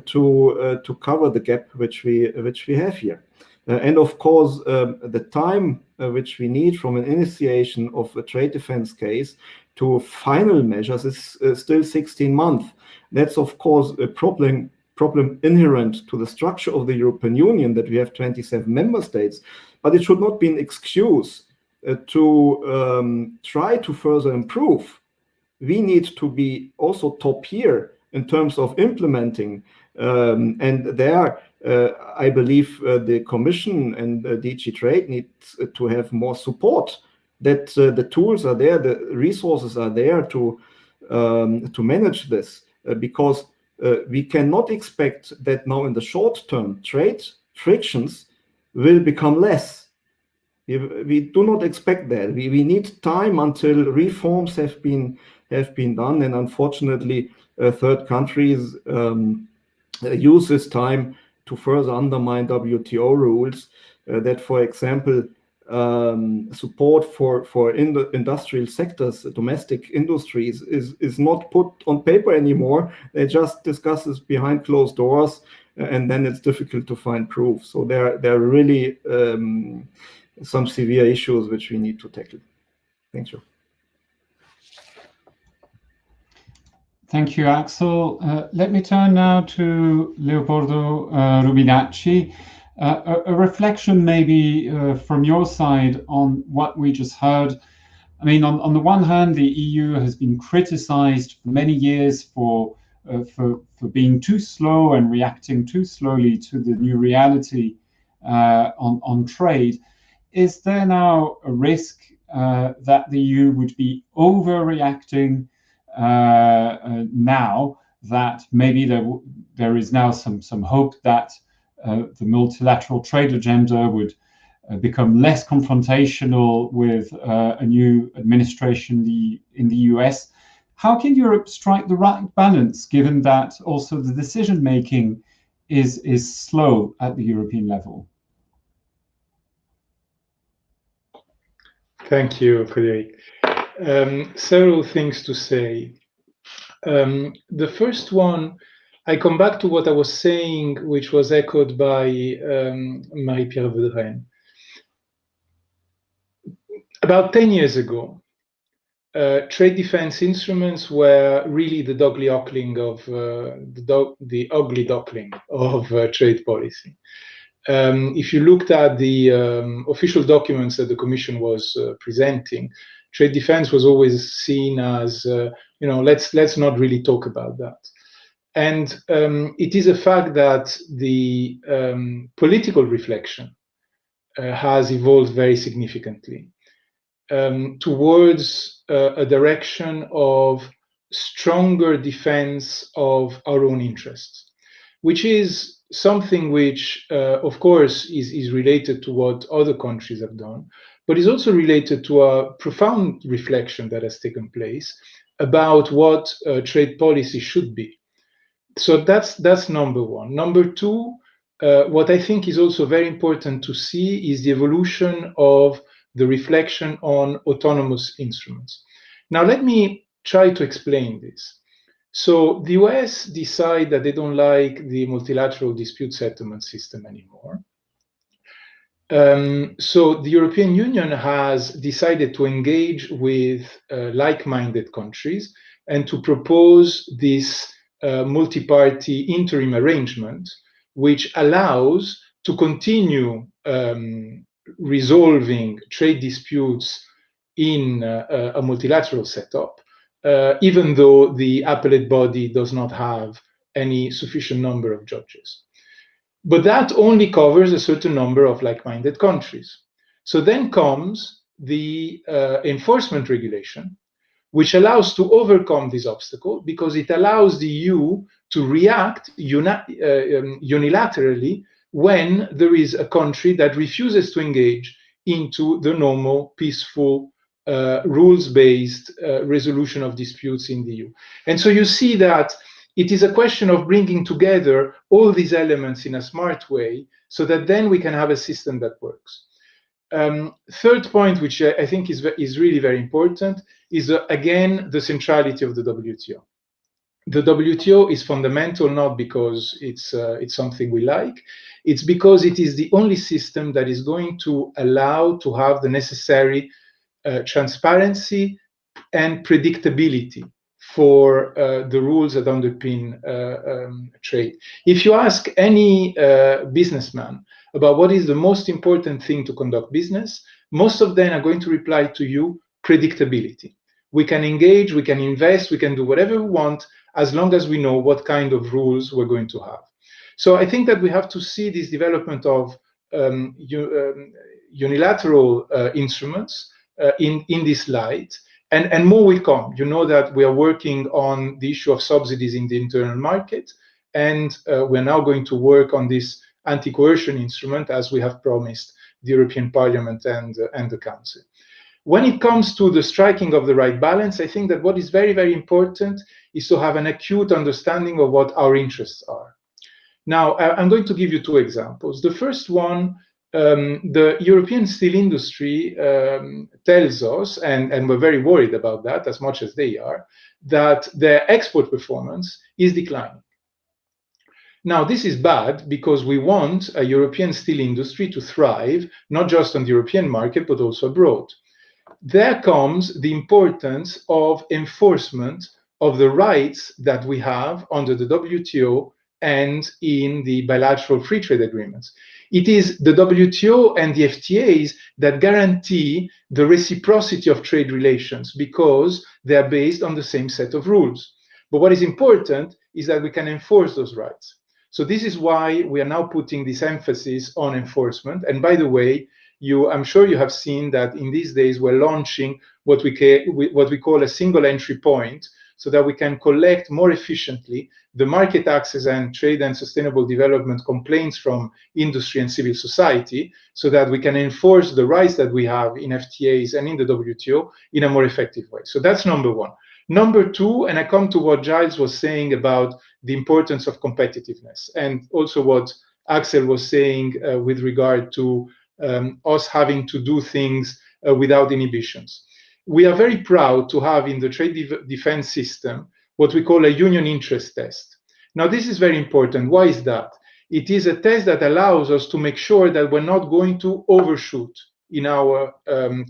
to cover the gap which we have here. And of course, the time which we need from an initiation of a trade defense case to final measures is still 16 months. That's of course a problem inherent to the structure of the European Union, that we have 27 member states, but it should not be an excuse to try to further improve. We need to be also top here in terms of implementing, and there I believe the Commission and DG Trade needs to have more support, that the tools are there, the resources are there to manage this, because we cannot expect that now in the short term trade frictions will become less. We do not expect that. We need time until reforms have been done, and unfortunately third countries use this time to further undermine WTO rules. That, for example, support for industrial sectors, domestic industries, is not put on paper anymore. They just discuss this behind closed doors, and then it's difficult to find proof. So there are really some severe issues which we need to tackle. Thank you. Thank you, Axel. Let me turn now to Leopoldo Rubinacci. A reflection maybe from your side on what we just heard. I mean, on the one hand, the EU has been criticized for many years for being too slow and reacting too slowly to the new reality on trade. Is there now a risk that the EU would be overreacting now, that maybe there is now some hope that the multilateral trade agenda would become less confrontational with a new administration in the US? How can Europe strike the right balance, given that also the decision making is slow at the European level? Thank you, Frédéric. Several things to say. The first one, I come back to what I was saying, which was echoed by Marie-Pierre Vedren. About 10 years ago, trade defense instruments were really the ugly duckling of trade policy. If you looked at the official documents that the Commission was presenting, trade defense was always seen as, let's not really talk about that. And it is a fact that the political reflection has evolved very significantly towards a direction of stronger defense of our own interests, which is something which, of course, is related to what other countries have done, but is also related to a profound reflection that has taken place about what trade policy should be. So that's number one. Number two, what I think is also very important to see is the evolution of the reflection on autonomous instruments. Now, let me try to explain this. So the US decide that they don't like the multilateral dispute settlement system anymore. So the European Union has decided to engage with like-minded countries and to propose this multi-party interim arrangement, which allows to continue resolving trade disputes in a multilateral setup, even though the appellate body does not have any sufficient number of judges. But that only covers a certain number of like-minded countries. So then comes the enforcement regulation, which allows to overcome this obstacle because it allows the EU to react unilaterally when there is a country that refuses to engage into the normal, peaceful, rules-based resolution of disputes in the EU. And so you see that it is a question of bringing together all these elements in a smart way so that then we can have a system that works. Third point, which I think is really very important, is again the centrality of the WTO. The WTO is fundamental not because it's something we like, it's because it is the only system that is going to allow to have the necessary transparency and predictability for the rules that underpin trade. If you ask any businessman about what is the most important thing to conduct business, most of them are going to reply to you, predictability. We can engage, we can invest, we can do whatever we want as long as we know what kind of rules we're going to have. So I think that we have to see this development of unilateral instruments in this light. And more will come. You know that we are working on the issue of subsidies in the internal market, and we're now going to work on this anti-coercion instrument as we have promised the European Parliament and the Council. When it comes to the striking of the right balance, I think that what is very, very important is to have an acute understanding of what our interests are. Now, I'm going to give you two examples. The first one, the European steel industry tells us, and we're very worried about that as much as they are, that their export performance is declining. Now, this is bad because we want a European steel industry to thrive, not just on the European market, but also abroad. There comes the importance of enforcement of the rights that we have under the WTO and in the bilateral free trade agreements. It is the WTO and the FTAs that guarantee the reciprocity of trade relations because they are based on the same set of rules. But what is important is that we can enforce those rights. So this is why we are now putting this emphasis on enforcement. And by the way, I'm sure you have seen that in these days we're launching what we call a single entry point, so that we can collect more efficiently the market access and trade and sustainable development complaints from industry and civil society, so that we can enforce the rights that we have in FTAs and in the WTO in a more effective way. So that's number one. Number two, and I come to what Giles was saying about the importance of competitiveness, and also what Axel was saying with regard to us having to do things without inhibitions. We are very proud to have in the trade defense system what we call a union interest test. Now, this is very important. Why is that? It is a test that allows us to make sure that we're not going to overshoot in our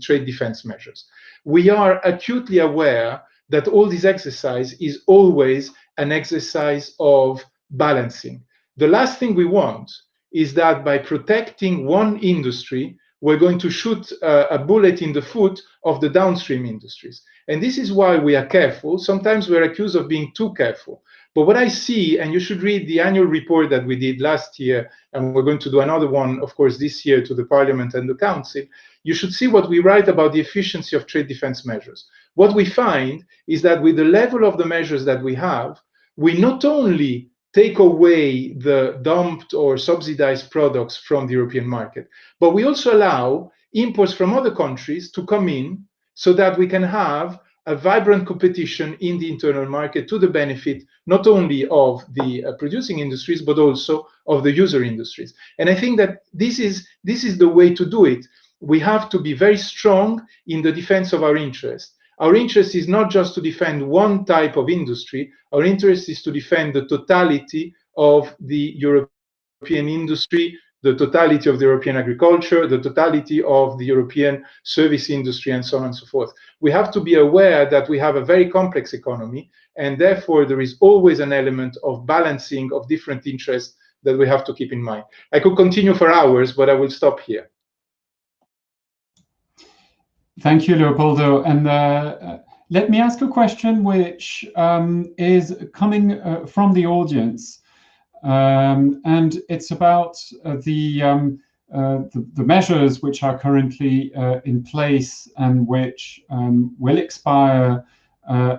trade defense measures. We are acutely aware that all this exercise is always an exercise of balancing. The last thing we want is that by protecting one industry, we're going to shoot a bullet in the foot of the downstream industries. And this is why we are careful. Sometimes we're accused of being too careful. But what I see, and you should read the annual report that we did last year, and we're going to do another one, of course, this year to the Parliament and the Council, you should see what we write about the efficiency of trade defense measures. What we find is that with the level of the measures that we have, we not only take away the dumped or subsidized products from the European market, but we also allow imports from other countries to come in so that we can have a vibrant competition in the internal market to the benefit not only of the producing industries, but also of the user industries. And I think that this is the way to do it. We have to be very strong in the defense of our interest. Our interest is not just to defend one type of industry. Our interest is to defend the totality of the European industry, the totality of the European agriculture, the totality of the European service industry, and so on and so forth. We have to be aware that we have a very complex economy, and therefore there is always an element of balancing of different interests that we have to keep in mind. I could continue for hours, but I will stop here. Thank you, Leopoldo. And let me ask a question which is coming from the audience. And it's about the measures which are currently in place and which will expire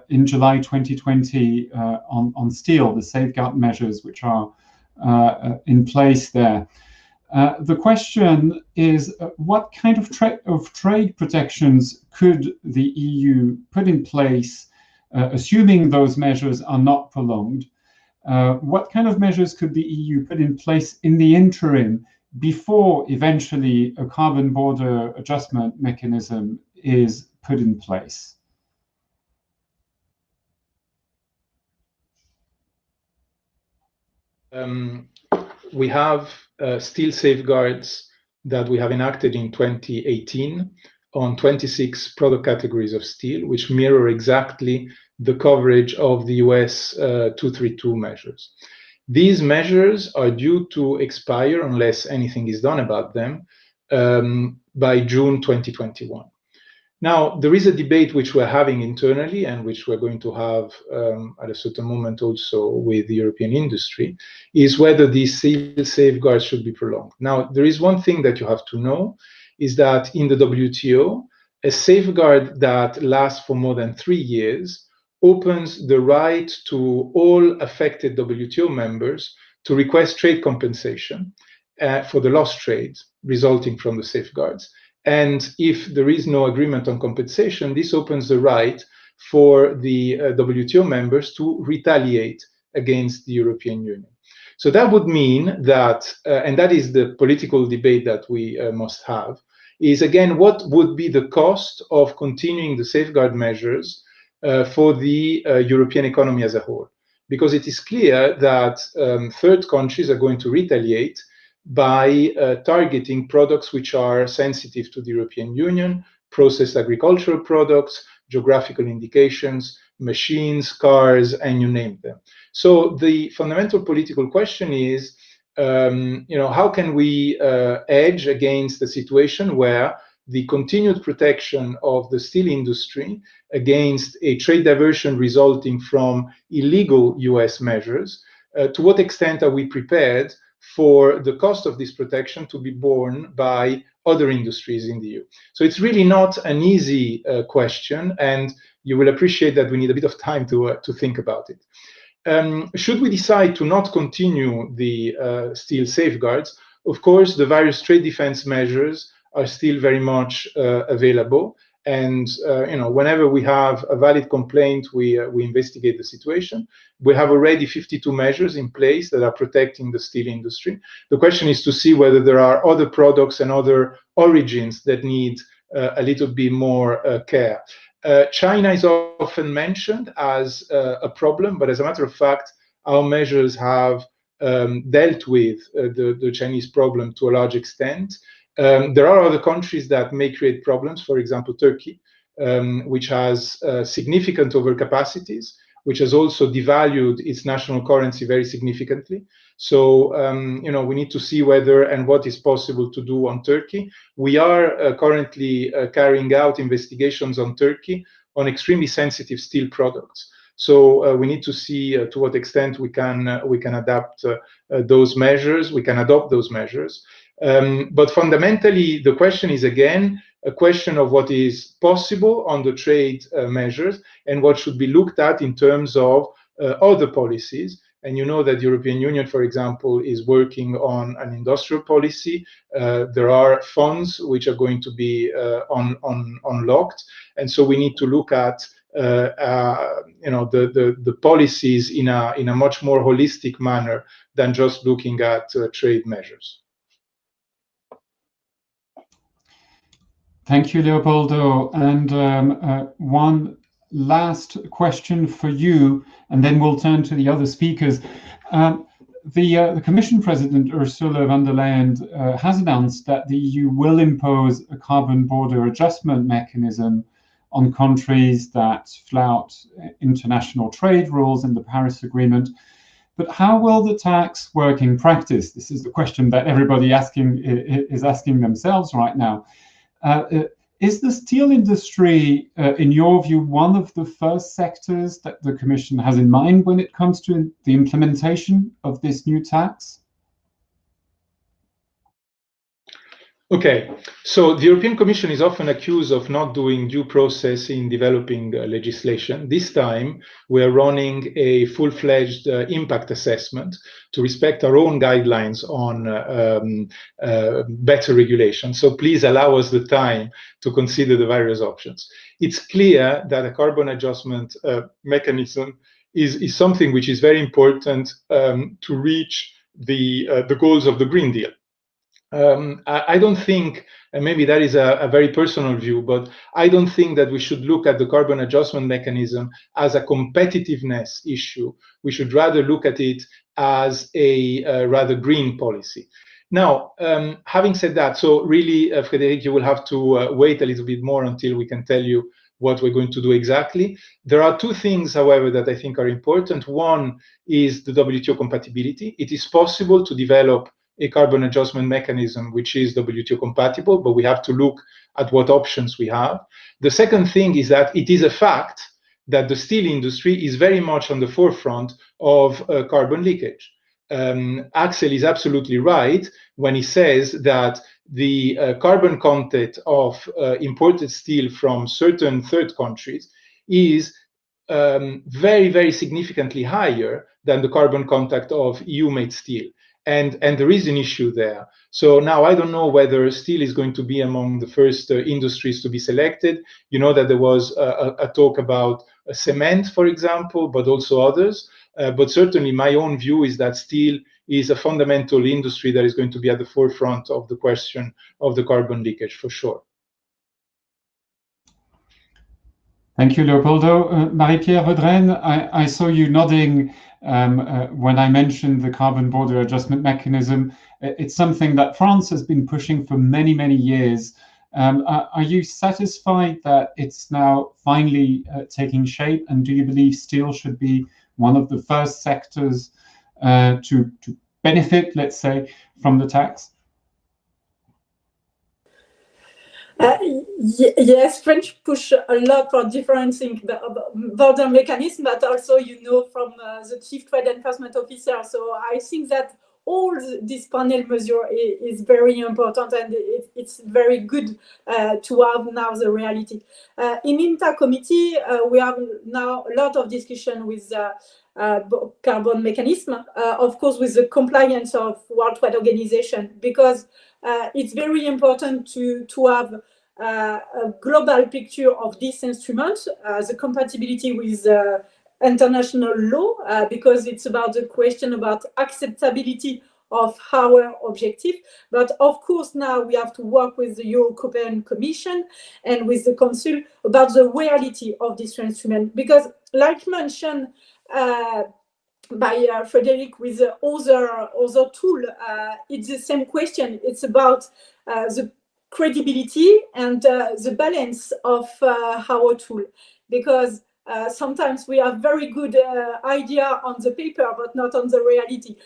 in July 2020 on steel, the safeguard measures which are in place there. The question is, what kind of trade protections could the EU put in place, assuming those measures are not prolonged? What kind of measures could the EU put in place in the interim before eventually a carbon border adjustment mechanism is put in place? We have steel safeguards that we have enacted in 2018 on 26 product categories of steel, which mirror exactly the coverage of the US 232 measures. These measures are due to expire, unless anything is done about them, by June 2021. Now, there is a debate which we're having internally and which we're going to have at a certain moment also with the European industry, is whether these steel safeguards should be prolonged. Now, there is one thing that you have to know, is that in the WTO, a safeguard that lasts for more than 3 years opens the right to all affected WTO members to request trade compensation for the lost trade resulting from the safeguards. And if there is no agreement on compensation, this opens the right for the WTO members to retaliate against the European Union. So that would mean that, and that is the political debate that we must have, is again, what would be the cost of continuing the safeguard measures for the European economy as a whole? Because it is clear that third countries are going to retaliate by targeting products which are sensitive to the European Union, processed agricultural products, geographical indications, machines, cars, and you name them. So the fundamental political question is, how can we edge against the situation where the continued protection of the steel industry against a trade diversion resulting from illegal US measures, to what extent are we prepared for the cost of this protection to be borne by other industries in the EU? So it's really not an easy question, and you will appreciate that we need a bit of time to think about it. Should we decide to not continue the steel safeguards, of course, the various trade defense measures are still very much available. And whenever we have a valid complaint, we investigate the situation. We have already 52 measures in place that are protecting the steel industry. The question is to see whether there are other products and other origins that need a little bit more care. China is often mentioned as a problem, but as a matter of fact, our measures have dealt with the Chinese problem to a large extent. There are other countries that may create problems, for example, Turkey, which has significant overcapacities, which has also devalued its national currency very significantly. So, we need to see whether and what is possible to do on Turkey. We are currently carrying out investigations on Turkey on extremely sensitive steel products. So we need to see to what extent we can adapt those measures. We can adopt those measures. But fundamentally, the question is again, a question of what is possible on the trade measures and what should be looked at in terms of other policies. And you know that the European Union, for example, is working on an industrial policy. There are funds which are going to be unlocked, and so we need to look at the policies in a much more holistic manner than just looking at trade measures. Thank you, Leopoldo. And one last question for you, and then we'll turn to the other speakers. The Commission President Ursula von der Leyen has announced that the EU will impose a carbon border adjustment mechanism on countries that flout international trade rules in the Paris Agreement. But how will the tax work in practice? This is the question that everybody is asking themselves right now. Is the steel industry, in your view, one of the first sectors that the Commission has in mind when it comes to the implementation of this new tax? Okay, so the European Commission is often accused of not doing due process in developing legislation. This time, we are running a full-fledged impact assessment to respect our own guidelines on better regulation. So please allow us the time to consider the various options. It's clear that a carbon adjustment mechanism is something which is very important to reach the goals of the Green Deal. I don't think, and maybe that is a very personal view, but I don't think that we should look at the carbon adjustment mechanism as a competitiveness issue. We should rather look at it as a rather green policy. Now, having said that, so really, Frédéric, you will have to wait a little bit more until we can tell you what we're going to do exactly. There are two things, however, that I think are important. One is the WTO compatibility. It is possible to develop a carbon adjustment mechanism which is WTO compatible, but we have to look at what options we have. The second thing is that it is a fact that the steel industry is very much on the forefront of carbon leakage. Axel is absolutely right when he says that the carbon content of imported steel from certain third countries is very, very significantly higher than the carbon content of EU-made steel. And there is an issue there. So now I don't know whether steel is going to be among the first industries to be selected. You know that there was a talk about cement, for example, but also others. But certainly my own view is that steel is a fundamental industry that is going to be at the forefront of the question of the carbon leakage, for sure. Thank you, Leopoldo. Marie-Pierre Redren, I saw you nodding when I mentioned the carbon border adjustment mechanism. It's something that France has been pushing for many, many years. Are you satisfied that it's now finally taking shape? And do you believe steel should be one of the first sectors to benefit, let's say, from the tax? Yes, French push a lot for different things, the border mechanism, but also, you know, from the Chief Trade Enforcement Officer. So I think that all this panel measure is very important, and it's very good to have now the reality. In INTA committee, we have now a lot of discussion with carbon mechanism, of course, with the compliance of World Trade Organization, because it's very important to have a global picture of this instrument, the compatibility with international law, because it's about the question about acceptability of our objective. But of course, now we have to work with the European Commission and with the Council about the reality of this instrument, because like mentioned by Frédéric with the other tool, it's the same question. It's about the credibility and the balance of our tool, because sometimes we have very good idea on the paper, but not on the reality.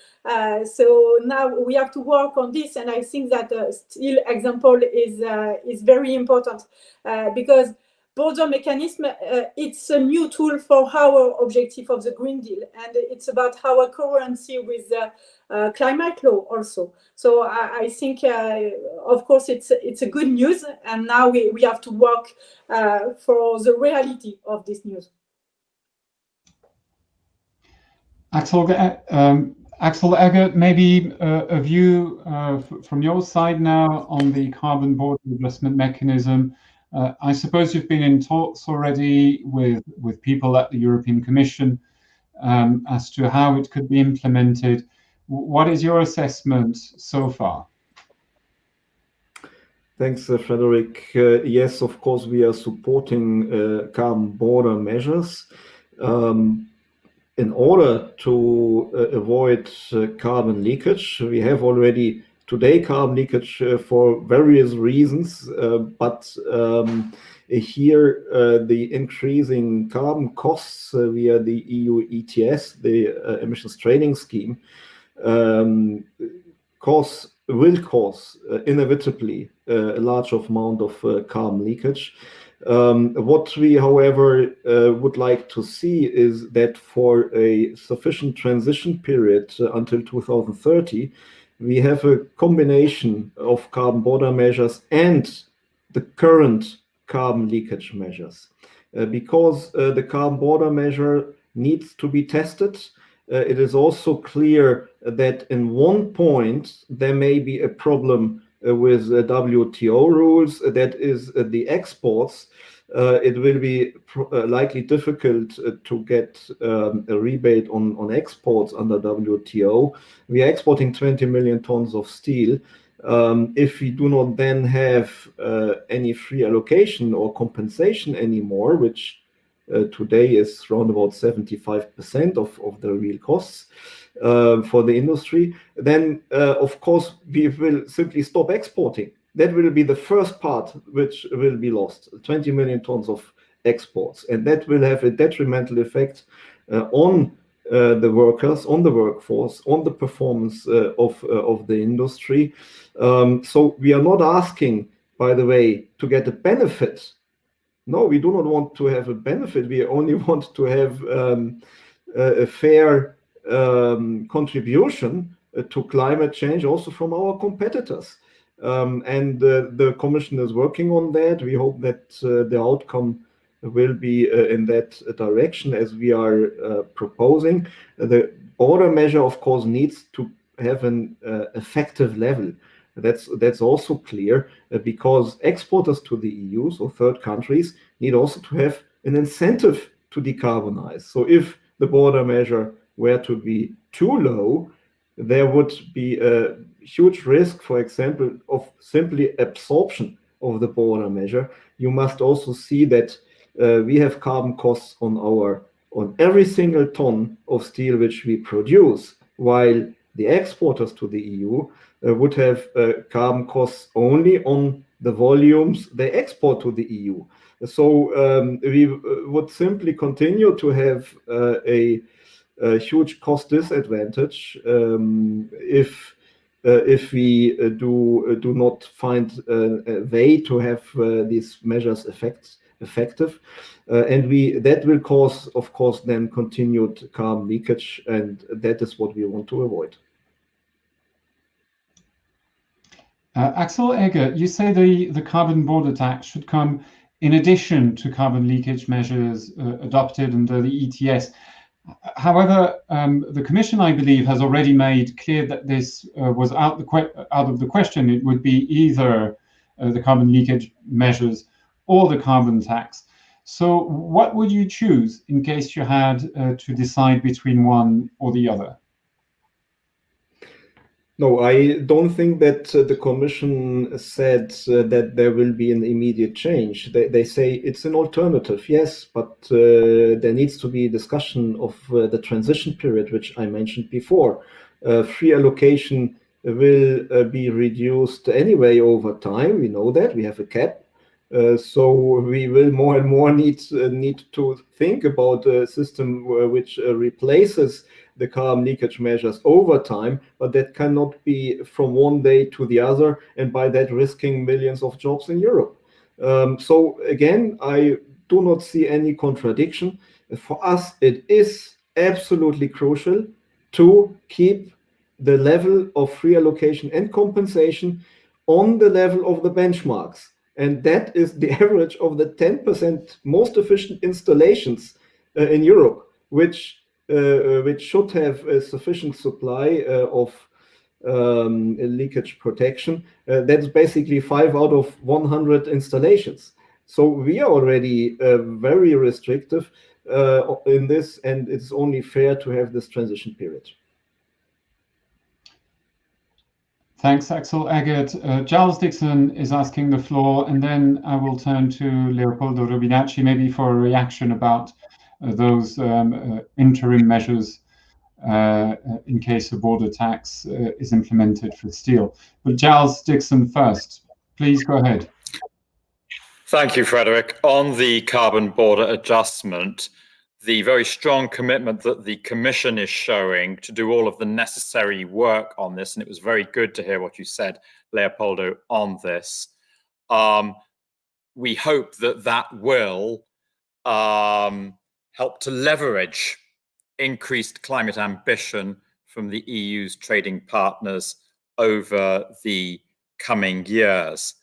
So now we have to work on this, and I think that steel example is very important, because border mechanism, it's a new tool for our objective of the Green Deal, and it's about our coherency with climate law also. So I think, of course, it's a good news, and now we have to work for the reality of this news. Axel Egger, maybe a view from your side now on the carbon border adjustment mechanism. I suppose you've been in talks already with people at the European Commission as to how it could be implemented. What is your assessment so far? Thanks, Frederick. Yes, of course, we are supporting carbon border measures. In order to avoid carbon leakage, we have already today carbon leakage for various reasons, but here the increasing carbon costs via the EU ETS, the emissions trading scheme, will cause inevitably a large amount of carbon leakage. What we, however, would like to see is that for a sufficient transition period until 2030, we have a combination of carbon border measures and the current carbon leakage measures. Because the carbon border measure needs to be tested, it is also clear that in one point there may be a problem with WTO rules, that is the exports. It will be likely difficult to get a rebate on exports under WTO. We are exporting 20 million tons of steel. If we do not then have any free allocation or compensation anymore, which today is around about 75% of the real costs for the industry, then of course we will simply stop exporting. That will be the first part which will be lost, 20 million tons of exports, and that will have a detrimental effect on the workers, on the workforce, on the performance of the industry. So we are not asking, by the way, to get a benefit. No, we do not want to have a benefit. We only want to have a fair contribution to climate change also from our competitors. And the Commission is working on that. We hope that the outcome will be in that direction as we are proposing. The border measure, of course, needs to have an effective level. That's also clear because exporters to the EU, so third countries, need also to have an incentive to decarbonize. So if the border measure were to be too low, there would be a huge risk, for example, of simply absorption of the border measure. You must also see that we have carbon costs on every single ton of steel which we produce, while the exporters to the EU would have carbon costs only on the volumes they export to the EU. So we would simply continue to have a huge cost disadvantage if we do not find a way to have these measures effective, and that will cause, of course, then continued carbon leakage, and that is what we want to avoid. Axel Egger, you say the carbon border tax should come in addition to carbon leakage measures adopted under the ETS. However, the Commission, I believe, has already made clear that this was out of the question. It would be either the carbon leakage measures or the carbon tax. So what would you choose in case you had to decide between one or the other? No, I don't think that the Commission said that there will be an immediate change. They say it's an alternative, yes, but there needs to be discussion of the transition period, which I mentioned before. Free allocation will be reduced anyway over time. We know that. We have a cap. So we will more and more need to think about a system which replaces the carbon leakage measures over time, but that cannot be from one day to the other, and by that risking millions of jobs in Europe. So again, I do not see any contradiction. For us, it is absolutely crucial to keep the level of free allocation and compensation on the level of the benchmarks. And that is the average of the 10% most efficient installations in Europe, which should have a sufficient supply of leakage protection. That's basically 5 out of 100 installations. So we are already very restrictive in this, and it's only fair to have this transition period. Thanks, Axel Eggert. Giles Dixon is asking the floor, and then I will turn to Leopoldo Rubinacci, maybe for a reaction about those interim measures in case a border tax is implemented for steel. But Giles Dixon first, please go ahead. Thank you, Frederick. On the carbon border adjustment, the very strong commitment that the Commission is showing to do all of the necessary work on this, and it was very good to hear what you said, Leopoldo, on this. We hope that that will help to leverage increased climate ambition from the EU's trading partners over the coming years.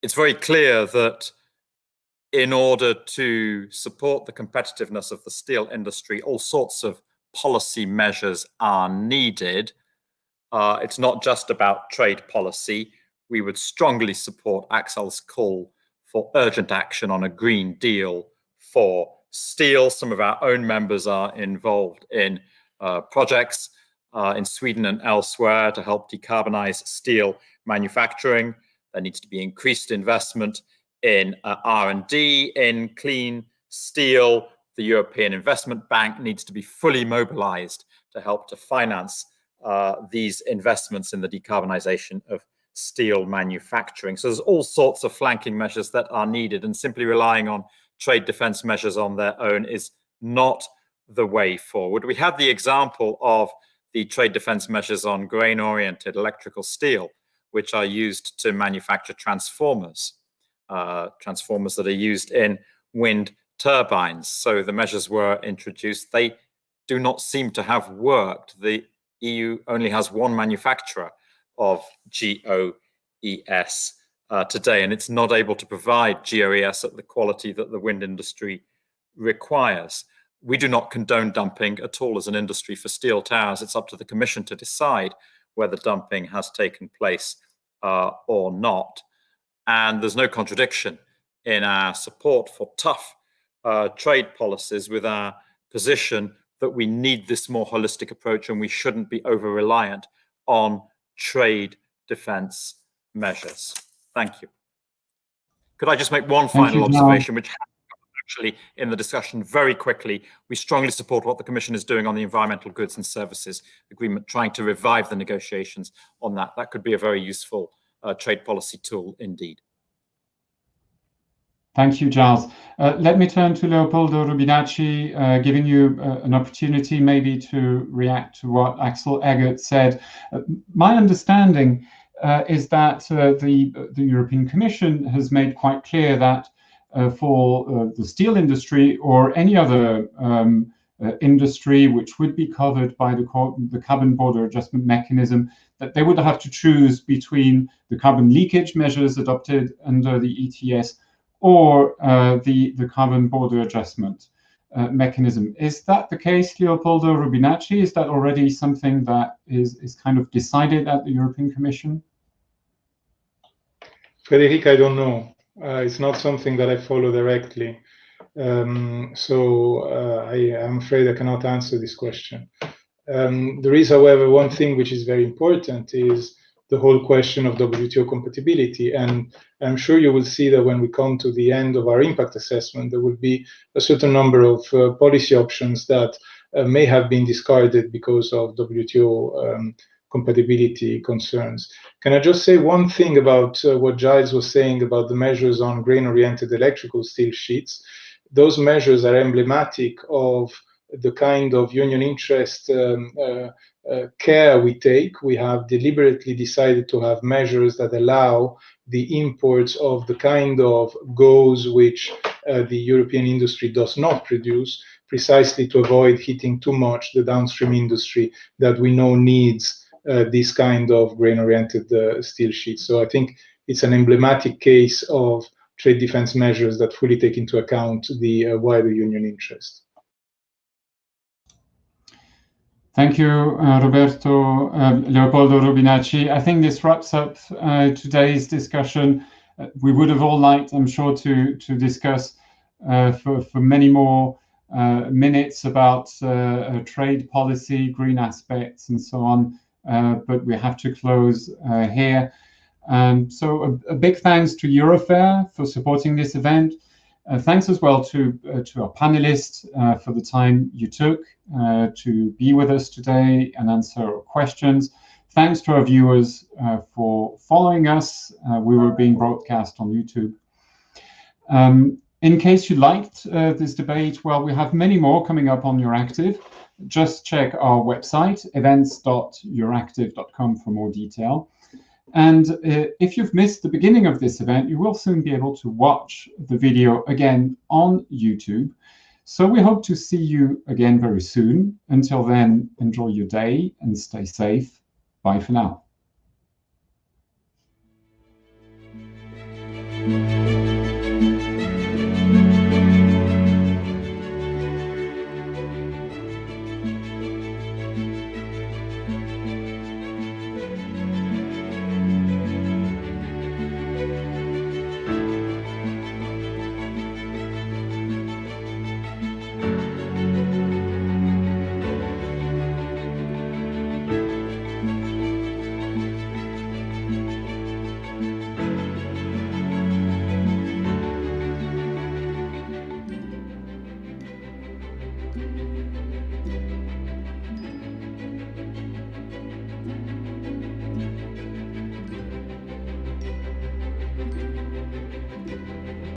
It's very clear that in order to support the competitiveness of the steel industry, all sorts of policy measures are needed. It's not just about trade policy. We would strongly support Axel's call for urgent action on a Green Deal for steel. Some of our own members are involved in projects in Sweden and elsewhere to help decarbonize steel manufacturing. There needs to be increased investment in R&D, in clean steel. The European Investment Bank needs to be fully mobilized to help to finance these investments in the decarbonization of steel manufacturing. So there's all sorts of flanking measures that are needed, and simply relying on trade defense measures on their own is not the way forward. We had the example of the trade defense measures on grain-oriented electrical steel, which are used to manufacture transformers that are used in wind turbines. So the measures were introduced. They do not seem to have worked. The EU only has one manufacturer of GOES today, and it's not able to provide GOES at the quality that the wind industry requires. We do not condone dumping at all as an industry for steel towers. It's up to the Commission to decide whether dumping has taken place or not. And there's no contradiction in our support for tough trade policies with our position that we need this more holistic approach and we shouldn't be over-reliant on trade defense measures. Thank you. Could I just make one final observation, which actually in the discussion very quickly? We strongly support what the Commission is doing on the environmental goods and services agreement, trying to revive the negotiations on that. That could be a very useful trade policy tool indeed. Thank you, Giles. Let me turn to Leopoldo Rubinacci, giving you an opportunity maybe to react to what Axel Eggert said. My understanding is that the European Commission has made quite clear that for the steel industry or any other industry which would be covered by the carbon border adjustment mechanism, that they would have to choose between the carbon leakage measures adopted under the ETS or the carbon border adjustment mechanism. Is that the case, Leopoldo Rubinacci? Is that already something that is kind of decided at the European Commission? Frederic, I don't know. It's not something that I follow directly. I'm afraid I cannot answer this question. There is, however, one thing which is very important is the whole question of WTO compatibility. And I'm sure you will see that when we come to the end of our impact assessment, there will be a certain number of policy options that may have been discarded because of WTO compatibility concerns. Can I just say one thing about what Giles was saying about the measures on grain-oriented electrical steel sheets? Those measures are emblematic of the kind of union interest care we take. We have deliberately decided to have measures that allow the imports of the kind of goods which the European industry does not produce, precisely to avoid hitting too much the downstream industry that we know needs this kind of grain-oriented steel sheets. So I think it's an emblematic case of trade defense measures that fully take into account the wider union interest. Thank you, Roberto, Leopoldo Rubinacci. I think this wraps up today's discussion. We would have all liked, I'm sure, to discuss for many more minutes about trade policy, green aspects, and so on, but we have to close here. So a big thanks to Eurofair for supporting this event. Thanks as well to our panelists for the time you took to be with us today and answer our questions. Thanks to our viewers for following us. We were being broadcast on YouTube. In case you liked this debate, well, we have many more coming up on Euractiv. Just check our website, events.euractiv.com, for more detail. And if you've missed the beginning of this event, you will soon be able to watch the video again on YouTube. So we hope to see you again very soon. Until then, enjoy your day and stay safe. Bye for now.